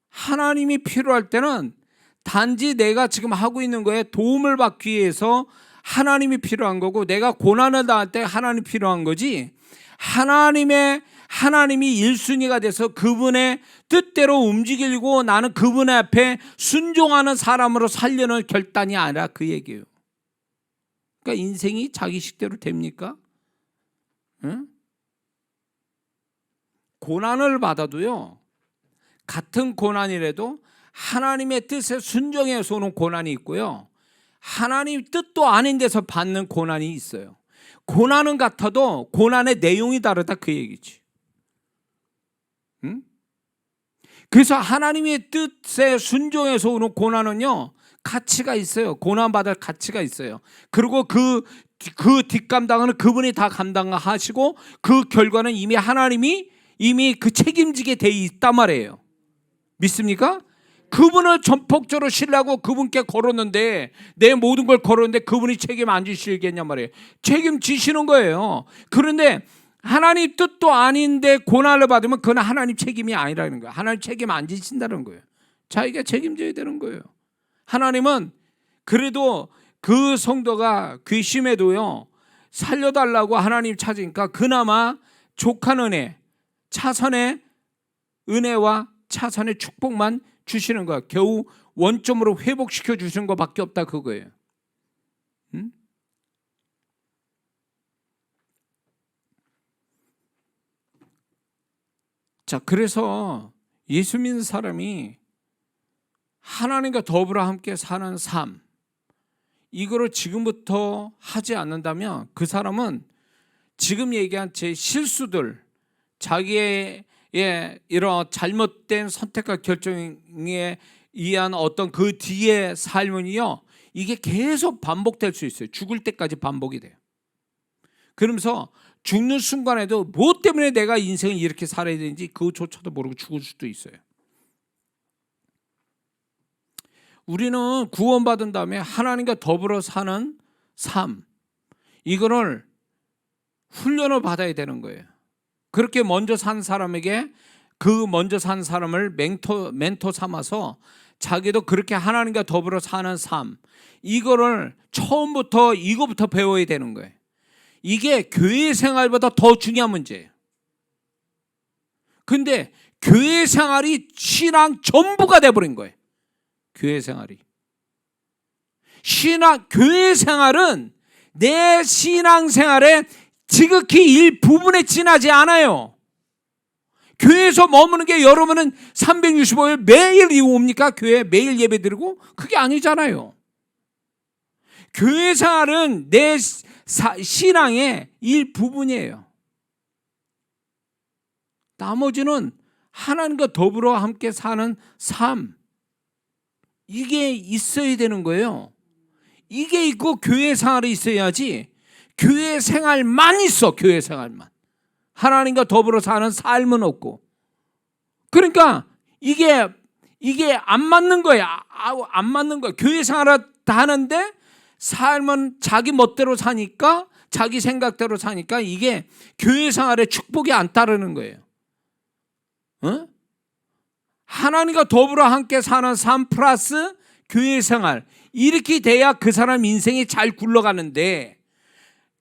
하나님이 필요할 때는 단지 내가 지금 하고 있는 거에 도움을 받기 위해서 하나님이 필요한 거고, 내가 고난을 당할 때 하나님이 필요한 거지, 하나님이 1순위가 돼서 그분의 뜻대로 움직이고 나는 그분 앞에 순종하는 사람으로 살려는 결단이 아니라 그 얘기예요. 그러니까 인생이 자기 식대로 됩니까? 고난을 받아도요, 같은 고난이라도 하나님의 뜻에 순종해서 오는 고난이 있고요, 하나님 뜻도 아닌 데서 받는 고난이 있어요. 고난은 같아도 고난의 내용이 다르다 그 얘기지. 그래서 하나님의 뜻에 순종해서 오는 고난은요, 가치가 있어요. 고난받을 가치가 있어요. 그리고 그 뒷감당은 그분이 다 감당하시고 그 결과는 이미 하나님이 그 책임지게 돼 있단 말이에요. 믿습니까? 그분을 전폭적으로 신뢰하고 그분께 걸었는데, 내 모든 걸 걸었는데 그분이 책임 안 지시겠냔 말이에요. 책임지시는 거예요. 그런데 하나님 뜻도 아닌데 고난을 받으면 그건 하나님 책임이 아니라는 거예요. 하나님 책임 안 지신다는 거예요. 자기가 책임져야 되는 거예요. 하나님은 그래도 그 성도가 괘씸해도요, 살려달라고 하나님 찾으니까 그나마 족한 은혜, 차선의 은혜와 차선의 축복만 주시는 거야. 겨우 원점으로 회복시켜 주시는 것밖에 없다 그거예요. 자, 그래서 예수 믿는 사람이 하나님과 더불어 함께 사는 삶, 이거를 지금부터 하지 않는다면 그 사람은 지금 얘기한 제 실수들, 자기의 이런 잘못된 선택과 결정에 의한 어떤 그 뒤의 삶은요, 이게 계속 반복될 수 있어요. 죽을 때까지 반복이 돼요. 그러면서 죽는 순간에도 뭐 때문에 내가 인생을 이렇게 살아야 되는지 그것조차도 모르고 죽을 수도 있어요. 우리는 구원받은 다음에 하나님과 더불어 사는 삶, 이거를 훈련을 받아야 되는 거예요. 그렇게 먼저 산 사람에게 그 먼저 산 사람을 멘토 삼아서 자기도 그렇게 하나님과 더불어 사는 삶, 이거를 처음부터 이거부터 배워야 되는 거예요. 이게 교회 생활보다 더 중요한 문제예요. 근데 교회 생활이 신앙 전부가 돼버린 거예요. 교회 생활이. 교회 생활은 내 신앙생활의 지극히 일부분에 지나지 않아요. 교회에서 머무는 게 여러분은 365일 매일 옵니까? 교회 매일 예배 드리고? 그게 아니잖아요. 교회 생활은 내 신앙의 일부분이에요. 나머지는 하나님과 더불어 함께 사는 삶, 이게 있어야 되는 거예요. 이게 있고 교회 생활이 있어야지. 교회 생활만 있어. 교회 생활만. 하나님과 더불어 사는 삶은 없고. 그러니까 이게 안 맞는 거야. 안 맞는 거야. 교회 생활을 다 하는데 삶은 자기 멋대로 사니까, 자기 생각대로 사니까 이게 교회 생활에 축복이 안 따르는 거예요. 어? 하나님과 더불어 함께 사는 삶 플러스 교회 생활, 이렇게 돼야 그 사람 인생이 잘 굴러가는데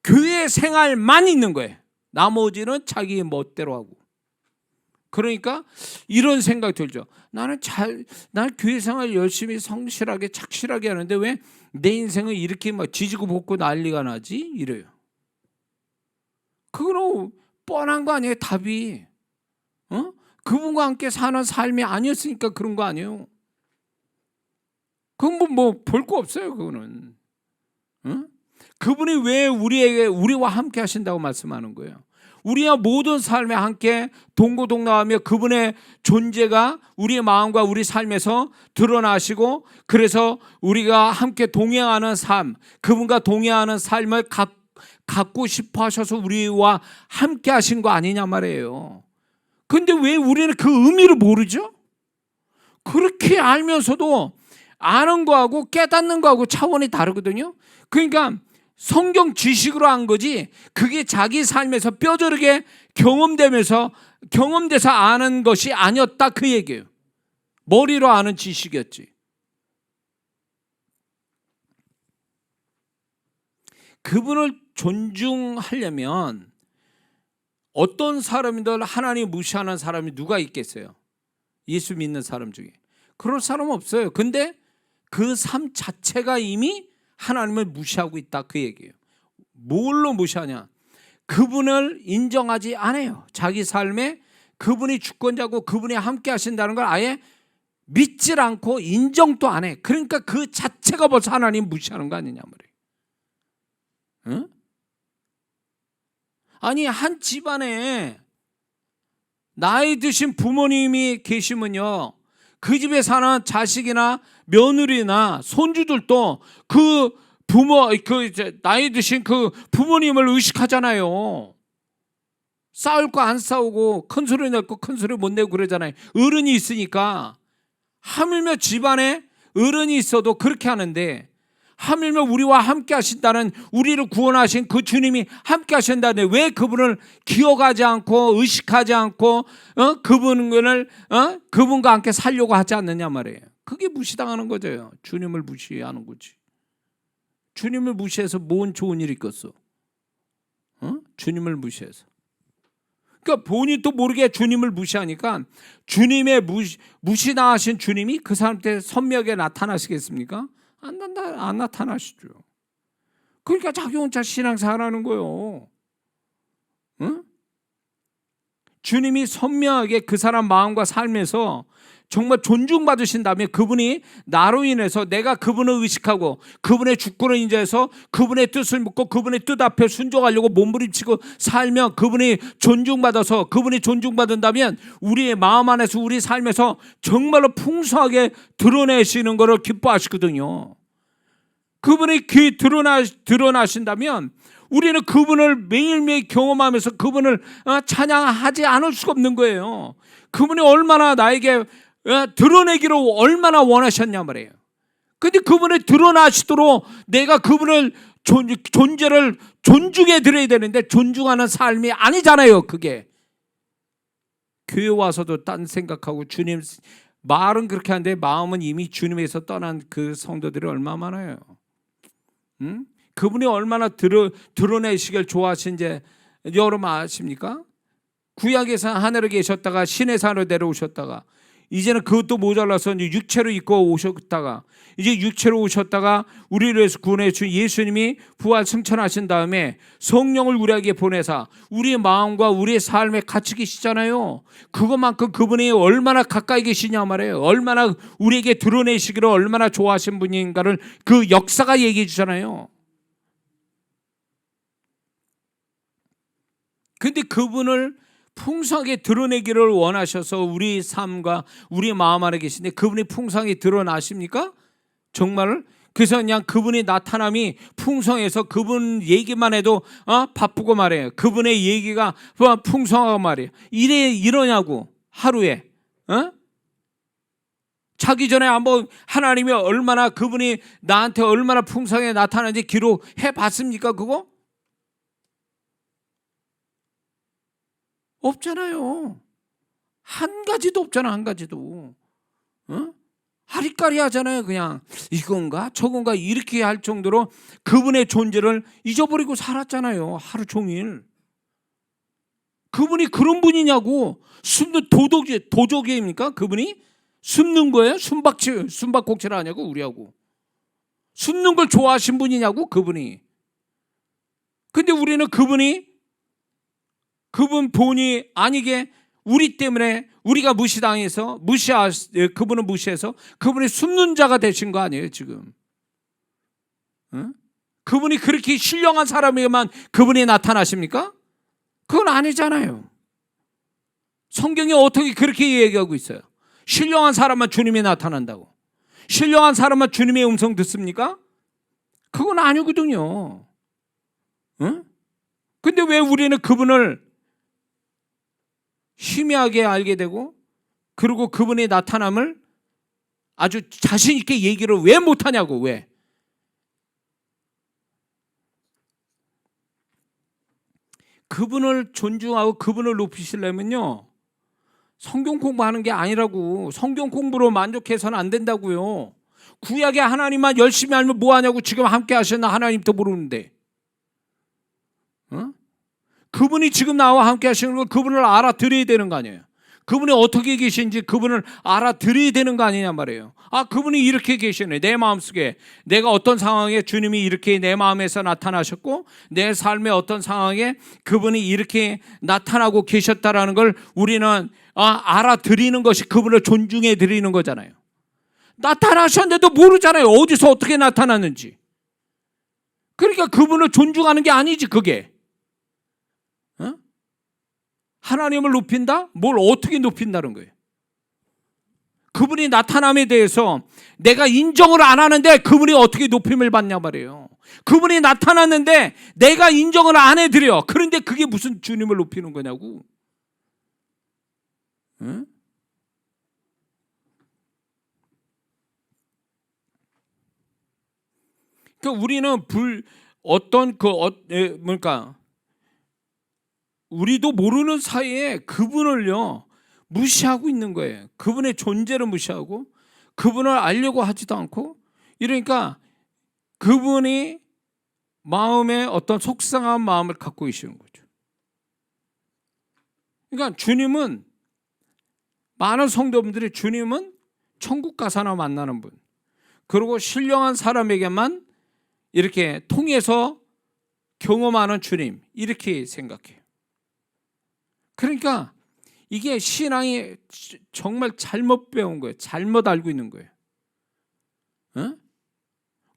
교회 생활만 있는 거예요. 나머지는 자기 멋대로 하고. 그러니까 이런 생각 들죠. 나는 교회 생활 열심히 성실하게 착실하게 하는데 왜 내 인생은 이렇게 막 지지고 볶고 난리가 나지? 이래요. 그거는 뻔한 거 아니에요, 답이. 그분과 함께 사는 삶이 아니었으니까 그런 거 아니에요. 그건 뭐 볼 거 없어요, 그거는. 그분이 왜 우리와 함께 하신다고 말씀하는 거예요. 우리와 모든 삶에 함께 동고동락하며 그분의 존재가 우리의 마음과 우리 삶에서 드러나시고, 그래서 우리가 함께 동행하는 삶, 그분과 동행하는 삶을 갖고 싶어 하셔서 우리와 함께 하신 거 아니냐 말이에요. 근데 왜 우리는 그 의미를 모르죠? 그렇게 알면서도 아는 거하고 깨닫는 거하고 차원이 다르거든요. 그러니까 성경 지식으로 한 거지 그게 자기 삶에서 뼈저리게 경험돼서 아는 것이 아니었다, 그 얘기예요. 머리로 아는 지식이었지. 그분을 존중하려면 어떤 사람이든 하나님 무시하는 사람이 누가 있겠어요? 예수 믿는 사람 중에. 그럴 사람 없어요. 근데 그 삶 자체가 이미 하나님을 무시하고 있다, 그 얘기예요. 뭘로 무시하냐? 그분을 인정하지 않아요. 자기 삶에 그분이 주권자고 그분이 함께 하신다는 걸 아예 믿질 않고 인정도 안 해. 그러니까 그 자체가 벌써 하나님 무시하는 거 아니냐 말이에요. 응? 아니, 한 집안에 나이 드신 부모님이 계시면요, 그 집에 사는 자식이나 며느리나 손주들도 그 나이 드신 그 부모님을 의식하잖아요. 싸울 거 안 싸우고 큰 소리 낼 거 큰 소리 못 내고 그러잖아요. 어른이 있으니까. 하물며 집안에 어른이 있어도 그렇게 하는데, 하물며 우리와 함께 하신다는, 우리를 구원하신 그 주님이 함께 하신다는데 왜 그분을 기억하지 않고 의식하지 않고 그분과 함께 살려고 하지 않느냐 말이에요. 그게 무시당하는 거죠. 주님을 무시하는 거지. 주님을 무시해서 뭔 좋은 일이 있겠어? 주님을 무시해서. 그러니까 본인도 모르게 주님을 무시하니까 주님의 무시당하신 주님이 그 사람한테 선명하게 나타나시겠습니까? 안 나타나시죠. 그러니까 자기 혼자 신앙생활하는 거예요. 응? 주님이 선명하게 그 사람 마음과 삶에서 정말 존중받으신다면 그분이 나로 인해서 내가 그분을 의식하고 그분의 주권을 인정해서 그분의 뜻을 묻고 그분의 뜻 앞에 순종하려고 몸부림치고 살면 그분이 존중받아서, 그분이 존중받는다면 우리의 마음 안에서 우리 삶에서 정말로 풍성하게 드러내시는 것을 기뻐하시거든요. 그분이 드러나신다면 우리는 그분을 매일매일 경험하면서 그분을 찬양하지 않을 수가 없는 거예요. 그분이 얼마나 나에게 드러내기를 얼마나 원하셨냐 말이에요. 그런데 그분을 드러나시도록 내가 그분을 존재를 존중해 드려야 되는데 존중하는 삶이 아니잖아요. 그게 교회 와서도 딴 생각하고 주님 말은 그렇게 하는데 마음은 이미 주님에서 떠난 그 성도들이 얼마나 많아요. 그분이 얼마나 드러내시길 좋아하신지 여러분 아십니까? 구약에서 하늘에 계셨다가 신의 산으로 내려오셨다가 이제는 그것도 모자라서 이제 육체로 입고 오셨다가 이제 육체로 오셨다가 우리를 위해서 구원해 주신 예수님이 부활 승천하신 다음에 성령을 우리에게 보내사 우리의 마음과 우리의 삶에 같이 계시잖아요. 그것만큼 그분이 얼마나 가까이 계시냐 말이에요. 얼마나 우리에게 드러내시기를 얼마나 좋아하신 분인가를 그 역사가 얘기해 주잖아요. 근데 그분을 풍성하게 드러내기를 원하셔서 우리 삶과 우리 마음 안에 계신데 그분이 풍성하게 드러나십니까? 정말? 그래서 그냥 그분의 나타남이 풍성해서 그분 얘기만 해도 바쁘고 말이에요. 그분의 얘기가 풍성하고 말이에요. 이러냐고 하루에 자기 전에 한번 하나님이 얼마나 그분이 나한테 얼마나 풍성하게 나타나는지 기록해 봤습니까? 그거? 없잖아요. 한 가지도 없잖아. 한 가지도. 아리까리 하잖아요. 그냥 이건가 저건가 이렇게 할 정도로 그분의 존재를 잊어버리고 살았잖아요. 하루 종일. 그분이 그런 분이냐고. 숨는 도적입니까? 그분이? 숨는 거예요? 숨바꼭질 하냐고 우리하고. 숨는 걸 좋아하신 분이냐고 그분이. 근데 우리는 그분 본이 아니게 우리 때문에 우리가 무시당해서 그분을 무시해서 그분이 숨는 자가 되신 거 아니에요 지금? 그분이 그렇게 신령한 사람에게만 그분이 나타나십니까? 그건 아니잖아요. 성경이 어떻게 그렇게 얘기하고 있어요? 신령한 사람만 주님이 나타난다고. 신령한 사람만 주님의 음성 듣습니까? 그건 아니거든요. 근데 왜 우리는 그분을 희미하게 알게 되고 그리고 그분의 나타남을 아주 자신 있게 얘기를 왜 못하냐고. 왜? 그분을 존중하고 그분을 높이시려면요 성경 공부하는 게 아니라고. 성경 공부로 만족해서는 안 된다고요. 구약의 하나님만 열심히 알면 뭐하냐고. 지금 함께 하셨나 하나님도 모르는데. 그분이 지금 나와 함께 하시는 걸 그분을 알아들어야 되는 거 아니에요. 그분이 어떻게 계신지 그분을 알아들어야 되는 거 아니냐 말이에요. 그분이 이렇게 계시네. 내 마음속에 내가 어떤 상황에 주님이 이렇게 내 마음에서 나타나셨고 내 삶의 어떤 상황에 그분이 이렇게 나타나고 계셨다라는 걸 우리는 알아들이는 것이 그분을 존중해 드리는 거잖아요. 나타나셨는데도 모르잖아요. 어디서 어떻게 나타났는지. 그러니까 그분을 존중하는 게 아니지 그게. 하나님을 높인다? 뭘 어떻게 높인다는 거예요? 그분이 나타남에 대해서 내가 인정을 안 하는데 그분이 어떻게 높임을 받냐 말이에요. 그분이 나타났는데 내가 인정을 안 해드려. 그런데 그게 무슨 주님을 높이는 거냐고. 그러니까 우리는 우리도 모르는 사이에 그분을요 무시하고 있는 거예요. 그분의 존재를 무시하고 그분을 알려고 하지도 않고. 이러니까 그분이 마음에 어떤 속상한 마음을 갖고 계시는 거죠. 그러니까 주님은 많은 성도분들이 주님은 천국 가서나 만나는 분, 그리고 신령한 사람에게만 이렇게 통해서 경험하는 주님 이렇게 생각해요. 그러니까 이게 신앙이 정말 잘못 배운 거예요. 잘못 알고 있는 거예요.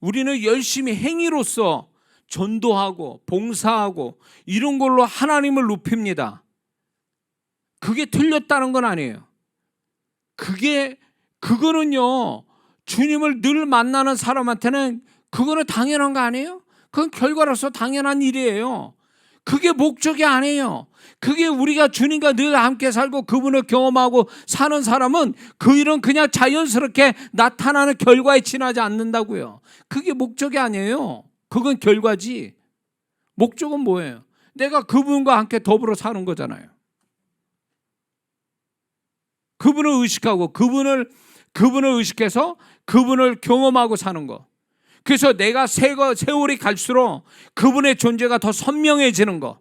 우리는 열심히 행위로서 전도하고 봉사하고 이런 걸로 하나님을 높입니다. 그게 틀렸다는 건 아니에요. 그거는요 주님을 늘 만나는 사람한테는 그거는 당연한 거 아니에요? 그건 결과로서 당연한 일이에요. 그게 목적이 아니에요. 그게 우리가 주님과 늘 함께 살고 그분을 경험하고 사는 사람은 그 일은 그냥 자연스럽게 나타나는 결과에 지나지 않는다고요. 그게 목적이 아니에요. 그건 결과지. 목적은 뭐예요? 내가 그분과 함께 더불어 사는 거잖아요. 그분을 의식하고 그분을 의식해서 그분을 경험하고 사는 거. 그래서 내가 세월이 갈수록 그분의 존재가 더 선명해지는 거.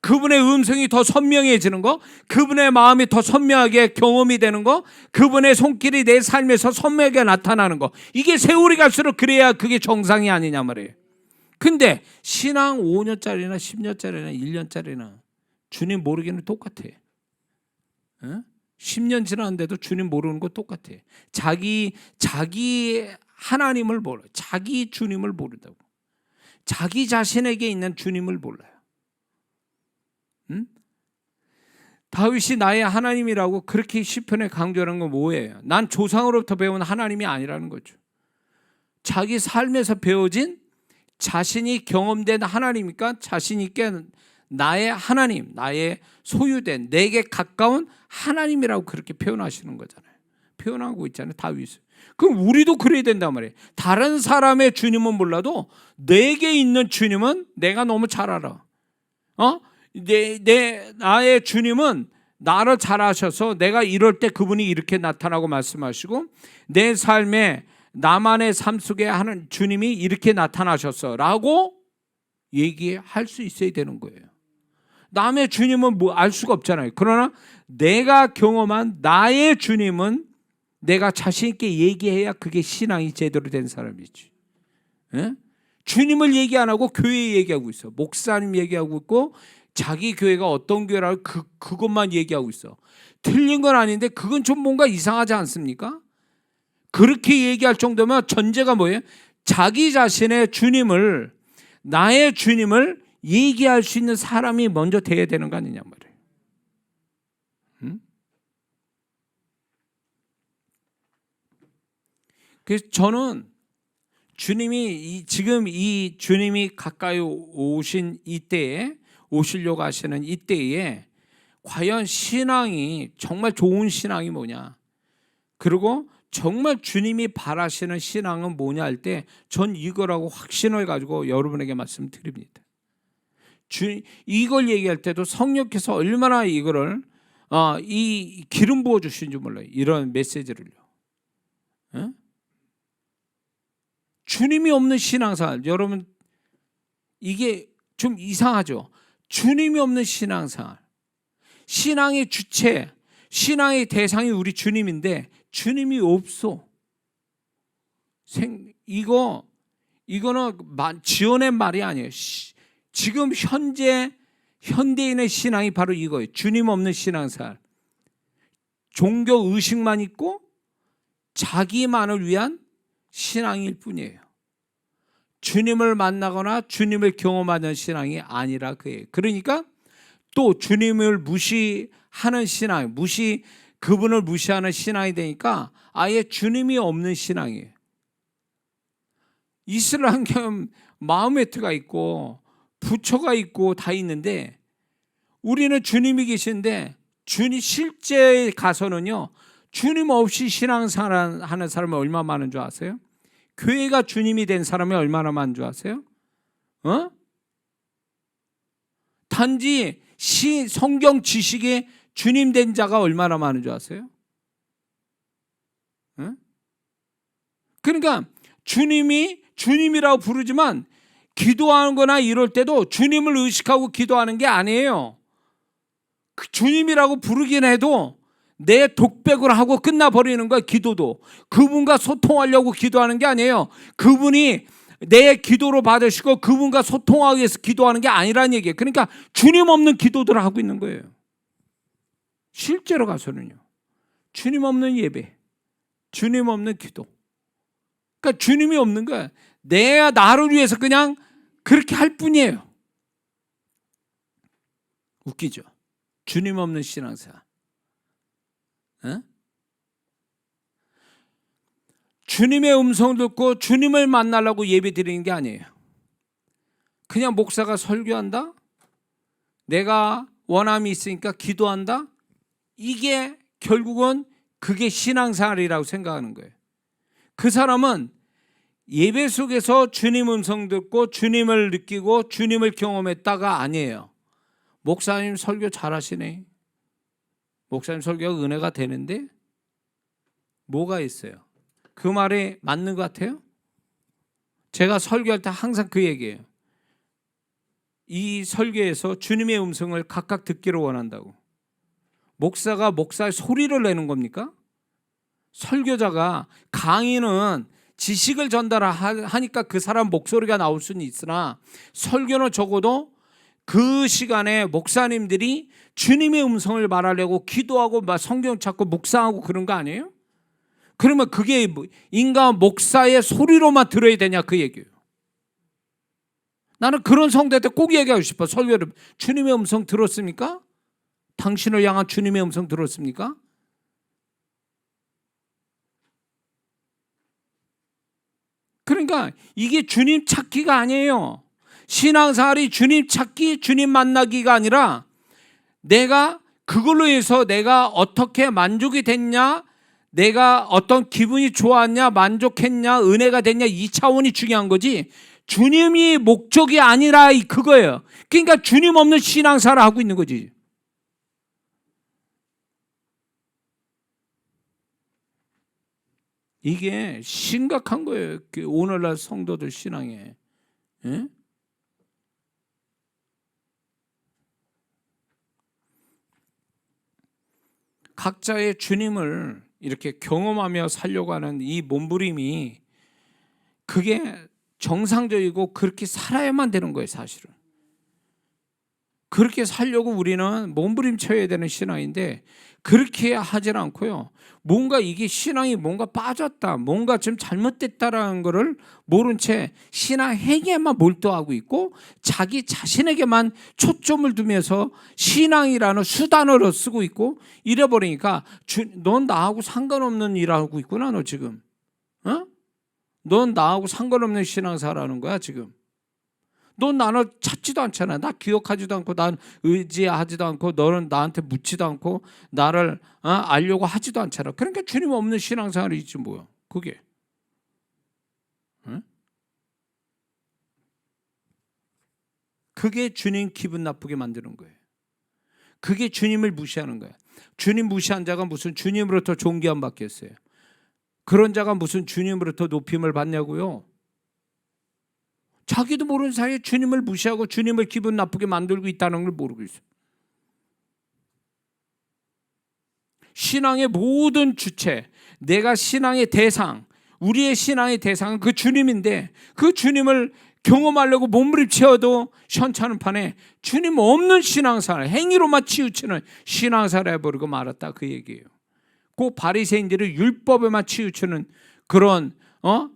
그분의 음성이 더 선명해지는 거, 그분의 마음이 더 선명하게 경험이 되는 거, 그분의 손길이 내 삶에서 선명하게 나타나는 거, 이게 세월이 갈수록 그래야 그게 정상이 아니냐 말이에요. 근데 신앙 5년짜리나 10년짜리나 1년짜리나 주님 모르기는 똑같아. 10년 지났는데도 주님 모르는 거 똑같아. 자기 하나님을 몰라. 자기 주님을 모른다고. 자기 자신에게 있는 주님을 몰라요. 다윗이 나의 하나님이라고 그렇게 시편에 강조하는 건 뭐예요? 난 조상으로부터 배운 하나님이 아니라는 거죠. 자기 삶에서 배워진 자신이 경험된 하나님이니까 자신 있게 나의 하나님, 나의 소유된 내게 가까운 하나님이라고 그렇게 표현하시는 거잖아요. 표현하고 있잖아요, 다윗은. 그럼 우리도 그래야 된단 말이에요. 다른 사람의 주님은 몰라도 내게 있는 주님은 내가 너무 잘 알아. 나의 주님은 나를 잘 아셔서 내가 이럴 때 그분이 이렇게 나타나고 말씀하시고, 내 삶에 나만의 삶 속에 하는 주님이 이렇게 나타나셨어 라고 얘기할 수 있어야 되는 거예요. 남의 주님은 뭐 알 수가 없잖아요. 그러나 내가 경험한 나의 주님은 내가 자신 있게 얘기해야 그게 신앙이 제대로 된 사람이지. 주님을 얘기 안 하고 교회 얘기하고 있어. 목사님 얘기하고 있고 자기 교회가 어떤 교회라고 그것만 얘기하고 있어. 틀린 건 아닌데 그건 좀 뭔가 이상하지 않습니까? 그렇게 얘기할 정도면 전제가 뭐예요? 자기 자신의 주님을, 나의 주님을 얘기할 수 있는 사람이 먼저 돼야 되는 거 아니냐 말이에요. 그래서 저는 주님이 지금 이 주님이 가까이 오신 이때에, 오시려고 하시는 이때에 과연 신앙이 정말 좋은 신앙이 뭐냐, 그리고 정말 주님이 바라시는 신앙은 뭐냐 할 때 전 이거라고 확신을 가지고 여러분에게 말씀드립니다. 이걸 얘기할 때도 성령께서 얼마나 이거를 이 기름 부어 주신 줄 몰라요. 이런 메시지를요. 주님이 없는 신앙생활, 여러분 이게 좀 이상하죠. 주님이 없는 신앙생활, 신앙의 주체, 신앙의 대상이 우리 주님인데 주님이 없어. 이거는 지어낸 말이 아니에요. 지금 현대인의 신앙이 바로 이거예요. 주님 없는 신앙생활, 종교 의식만 있고 자기만을 위한 신앙일 뿐이에요. 주님을 만나거나 주님을 경험하는 신앙이 아니라 그예요. 그러니까 또 주님을 무시하는 신앙, 그분을 무시하는 신앙이 되니까 아예 주님이 없는 신앙이에요. 이슬람교는 마호메트가 있고 부처가 있고 다 있는데 우리는 주님이 계신데 실제 가서는요, 주님 없이 신앙생활 하는 사람이 얼마나 많은 줄 아세요? 교회가 주님이 된 사람이 얼마나 많은 줄 아세요? 단지 성경 지식에 주님 된 자가 얼마나 많은 줄 아세요? 그러니까 주님이라고 부르지만 기도하는 거나 이럴 때도 주님을 의식하고 기도하는 게 아니에요. 주님이라고 부르긴 해도 내 독백을 하고 끝나버리는 거야. 기도도 그분과 소통하려고 기도하는 게 아니에요. 그분이 내 기도로 받으시고 그분과 소통하기 위해서 기도하는 게 아니라는 얘기예요. 그러니까 주님 없는 기도들을 하고 있는 거예요. 실제로 가서는요, 주님 없는 예배, 주님 없는 기도, 그러니까 주님이 없는 거야. 내가 나를 위해서 그냥 그렇게 할 뿐이에요. 웃기죠? 주님 없는 신앙생활. 주님의 음성을 듣고 주님을 만나려고 예배 드리는 게 아니에요. 그냥 목사가 설교한다, 내가 원함이 있으니까 기도한다, 이게 결국은 그게 신앙생활이라고 생각하는 거예요. 그 사람은 예배 속에서 주님 음성 듣고 주님을 느끼고 주님을 경험했다가 아니에요. 목사님 설교 잘하시네, 목사님 설교가 은혜가 되는데 뭐가 있어요? 그 말에 맞는 것 같아요? 제가 설교할 때 항상 그 얘기예요. 이 설교에서 주님의 음성을 각각 듣기를 원한다고. 목사가 목사의 소리를 내는 겁니까? 설교자가, 강의는 지식을 전달하니까 그 사람 목소리가 나올 수는 있으나 설교는 적어도 그 시간에 목사님들이 주님의 음성을 말하려고 기도하고 성경 찾고 묵상하고 그런 거 아니에요? 그러면 그게 인간 목사의 소리로만 들어야 되냐 그 얘기예요. 나는 그런 성도한테 꼭 얘기하고 싶어. 설교를, 주님의 음성 들었습니까? 당신을 향한 주님의 음성 들었습니까? 그러니까 이게 주님 찾기가 아니에요. 신앙생활이 주님 찾기, 주님 만나기가 아니라 내가 그걸로 해서 내가 어떻게 만족이 됐냐, 내가 어떤 기분이 좋았냐, 만족했냐, 은혜가 됐냐, 이 차원이 중요한 거지 주님이 목적이 아니라 그거예요. 그러니까 주님 없는 신앙생활을 하고 있는 거지. 이게 심각한 거예요. 오늘날 성도들 신앙에. 예? 각자의 주님을 이렇게 경험하며 살려고 하는 이 몸부림이 그게 정상적이고 그렇게 살아야만 되는 거예요, 사실은. 그렇게 살려고 우리는 몸부림쳐야 되는 신앙인데 그렇게 하질 않고요. 뭔가 이게 신앙이 뭔가 빠졌다, 뭔가 좀 잘못됐다라는 거를 모른 채 신앙 행위에만 몰두하고 있고 자기 자신에게만 초점을 두면서 신앙이라는 수단으로 쓰고 있고 이래버리니까 넌 나하고 상관없는 일을 하고 있구나, 너 지금. 어? 넌 나하고 상관없는 신앙사라는 거야 지금. 넌 나를 찾지도 않잖아. 나 기억하지도 않고 난 의지하지도 않고 너는 나한테 묻지도 않고 나를 알려고 하지도 않잖아. 그러니까 주님 없는 신앙생활이 있지 뭐야 그게. 응? 그게 주님 기분 나쁘게 만드는 거예요. 그게 주님을 무시하는 거예요. 주님 무시한 자가 무슨 주님으로부터 존귀함 받겠어요. 그런 자가 무슨 주님으로부터 높임을 받냐고요. 자기도 모르는 사이에 주님을 무시하고 주님을 기분 나쁘게 만들고 있다는 걸 모르고 있어요. 신앙의 모든 주체, 내가 신앙의 대상, 우리의 신앙의 대상은 그 주님인데 그 주님을 경험하려고 몸부림쳐도 시원찮은 판에 주님 없는 신앙생활, 행위로만 치우치는 신앙생활을 해버리고 말았다 그 얘기예요. 그 바리새인들이 율법에만 치우치는 그런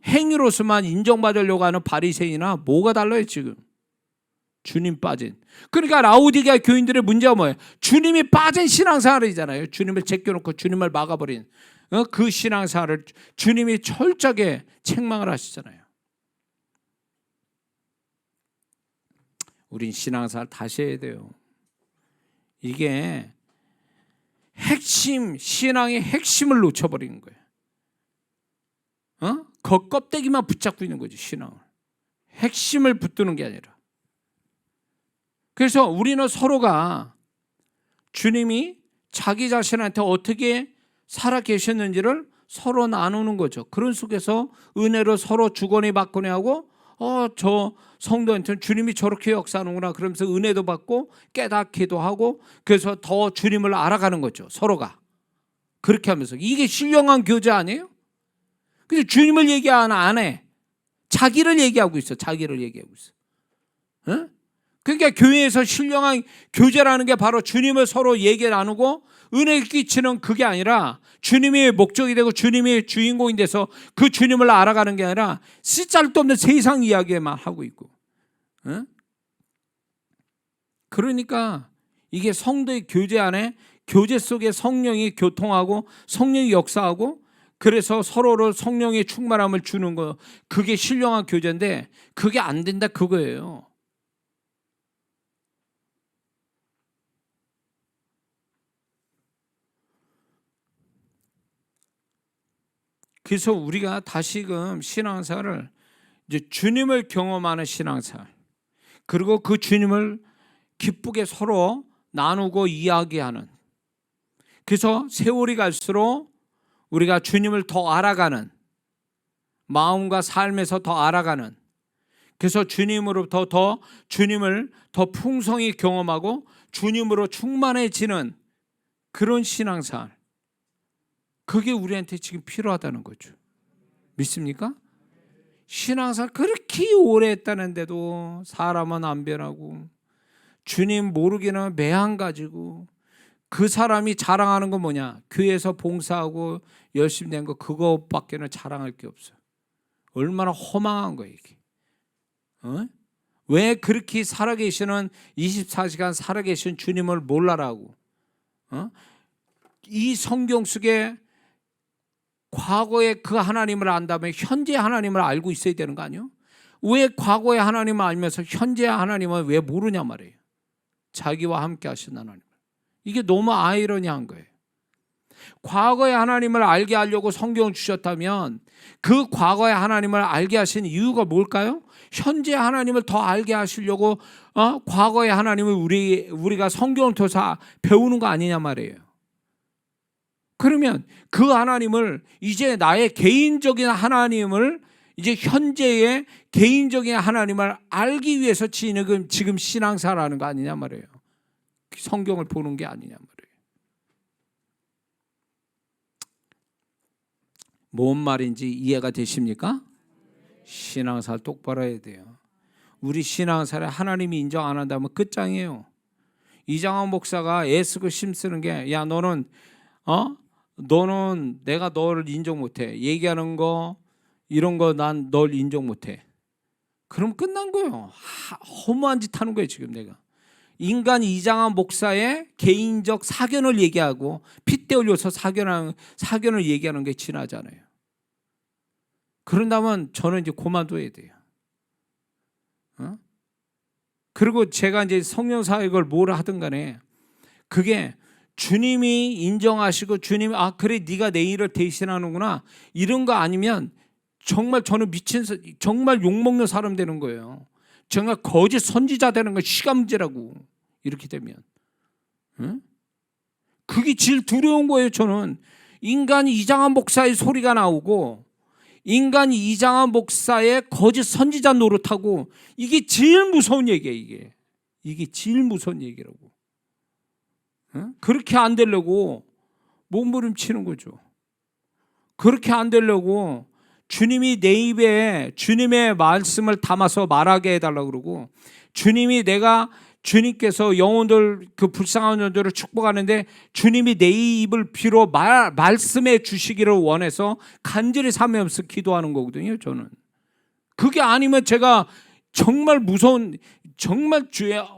행위로서만 인정받으려고 하는 바리새인이나 뭐가 달라요 지금? 주님 빠진. 그러니까 라오디게아 교인들의 문제가 뭐예요? 주님이 빠진 신앙생활이잖아요. 주님을 제껴놓고 주님을 막아버린 그 신앙생활을 주님이 철저하게 책망을 하시잖아요. 우린 신앙생활 다시 해야 돼요. 이게 핵심, 신앙의 핵심을 놓쳐버리는 거예요. 겉껍데기만 붙잡고 있는 거지 신앙을. 핵심을 붙드는 게 아니라. 그래서 우리는 서로가 주님이 자기 자신한테 어떻게 살아 계셨는지를 서로 나누는 거죠. 그런 속에서 은혜로 서로 주거니 받거니 하고 저 성도한테는 주님이 저렇게 역사하는구나 그러면서 은혜도 받고 깨닫기도 하고 그래서 더 주님을 알아가는 거죠. 서로가. 그렇게 하면서. 이게 신령한 교제 아니에요? 근데 주님을 얘기 안 해. 자기를 얘기하고 있어. 자기를 얘기하고 있어. 어? 그러니까 교회에서 신령한 교제라는 게 바로 주님을 서로 얘기 나누고 은혜 끼치는 그게 아니라 주님이 목적이 되고 주님이 주인공이 돼서 그 주님을 알아가는 게 아니라 쓰잘데없는 세상 이야기만 하고 있고. 어? 그러니까 이게 성도의 교제 안에 교제 속에 성령이 교통하고 성령이 역사하고 그래서 서로를 성령의 충만함을 주는 거 그게 신령한 교제인데 그게 안 된다 그거예요. 그래서 우리가 다시금 신앙생활을 이제 주님을 경험하는 신앙생활 그리고 그 주님을 기쁘게 서로 나누고 이야기하는 그래서 세월이 갈수록 우리가 주님을 더 알아가는 마음과 삶에서 더 알아가는 그래서 주님으로부터 주님을 더 풍성히 경험하고 주님으로 충만해지는 그런 신앙생활, 그게 우리한테 지금 필요하다는 거죠. 믿습니까? 신앙생활 그렇게 오래 했다는데도 사람은 안 변하고 주님 모르기는 매한 가지고, 그 사람이 자랑하는 건 뭐냐? 교회에서 봉사하고 열심히 된 거, 그거밖에는 자랑할 게 없어요. 얼마나 허망한 거예요 이게. 왜 그렇게 살아계시는 24시간 살아계신 주님을 몰라라고? 이 성경 속에 과거의 그 하나님을 안다면 현재 하나님을 알고 있어야 되는 거 아니에요? 왜 과거의 하나님을 알면서 현재 하나님을 왜 모르냐 말이에요. 자기와 함께 하신 하나님. 이게 너무 아이러니한 거예요. 과거의 하나님을 알게 하려고 성경을 주셨다면 그 과거의 하나님을 알게 하신 이유가 뭘까요? 현재 하나님을 더 알게 하시려고 과거의 하나님을 우리가 성경을 통해서 배우는 거 아니냐 말이에요. 그러면 그 하나님을 이제 나의 개인적인 하나님을, 이제 현재의 개인적인 하나님을 알기 위해서 지금 신앙생활하는 거 아니냐 말이에요. 성경을 보는 게 아니냐 말이에요. 뭔 말인지 이해가 되십니까? 신앙생활 똑바로 해야 돼요. 우리 신앙생활에 하나님이 인정 안 한다면 끝장이에요. 이장한 목사가 애쓰고 힘쓰는 게, 야 너는 내가 너를 인정 못해. 얘기하는 거 이런 거 난 널 인정 못해. 그럼 끝난 거예요. 허무한 짓 하는 거예요 지금 내가. 인간 이장한 목사의 개인적 사견을 얘기하고 핏대 올려서 사견을 얘기하는 게 지나잖아요. 그런다면 저는 이제 그만둬야 돼요. 그리고 제가 이제 성령 사역을 뭘 하든 간에 그게 주님이 인정하시고 주님이 그래 네가 내 일을 대신하는구나 이런 거 아니면 정말 저는 정말 욕먹는 사람 되는 거예요. 정말 거짓 선지자 되는 건 시간 문제라고. 이렇게 되면 그게 제일 두려운 거예요. 저는 인간이 이장한 목사의 소리가 나오고 인간이 이장한 목사의 거짓 선지자 노릇하고, 이게 제일 무서운 얘기예요. 이게 제일 무서운 얘기라고. 그렇게 안 되려고 몸부림치는 거죠. 그렇게 안 되려고 주님이 내 입에 주님의 말씀을 담아서 말하게 해달라고 그러고, 주님께서 영혼들, 그 불쌍한 영혼들을 축복하는데 주님이 내 입을 비로 말씀해 주시기를 원해서 간절히 사모하면서 기도하는 거거든요. 저는 그게 아니면 제가 정말 무서운, 정말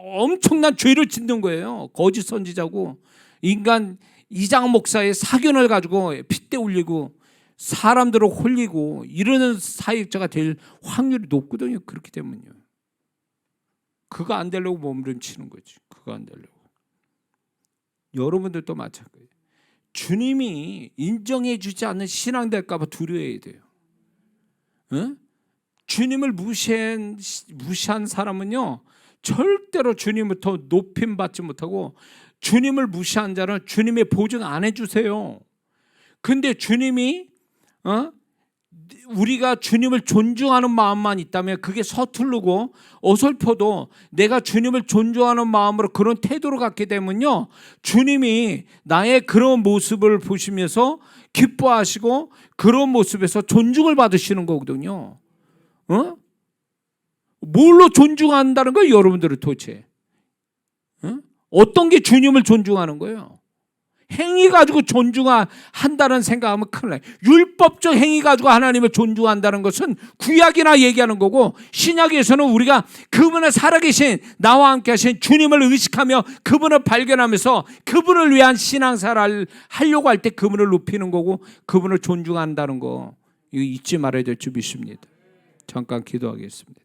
엄청난 죄를 짓는 거예요. 거짓 선지자고 인간 이장 목사의 사견을 가지고 핏대 올리고 사람들을 홀리고 이러는 사역자가 될 확률이 높거든요. 그렇게 되면요. 그거 안 되려고 몸부림치는 거지. 그거 안 되려고. 여러분들도 마찬가지예요. 주님이 인정해 주지 않는 신앙 될까 봐 두려워해야 돼요. 주님을 무시한 사람은요 절대로 주님부터 높임 받지 못하고, 주님을 무시한 자는 주님의 보증 안 해주세요. 근데 주님이 우리가 주님을 존중하는 마음만 있다면 그게 서투르고 어설퍼도 내가 주님을 존중하는 마음으로 그런 태도로 갖게 되면요, 주님이 나의 그런 모습을 보시면서 기뻐하시고 그런 모습에서 존중을 받으시는 거거든요. 뭘로 존중한다는 거예요? 여러분들은 도대체 어떤 게 주님을 존중하는 거예요? 행위 가지고 존중한다는 생각하면 큰일 나요. 율법적 행위 가지고 하나님을 존중한다는 것은 구약이나 얘기하는 거고, 신약에서는 우리가 그분을 살아계신 나와 함께 하신 주님을 의식하며 그분을 발견하면서 그분을 위한 신앙생활을 하려고 할 때 그분을 높이는 거고, 그분을 존중한다는 거 이거 잊지 말아야 될 줄 믿습니다. 잠깐 기도하겠습니다.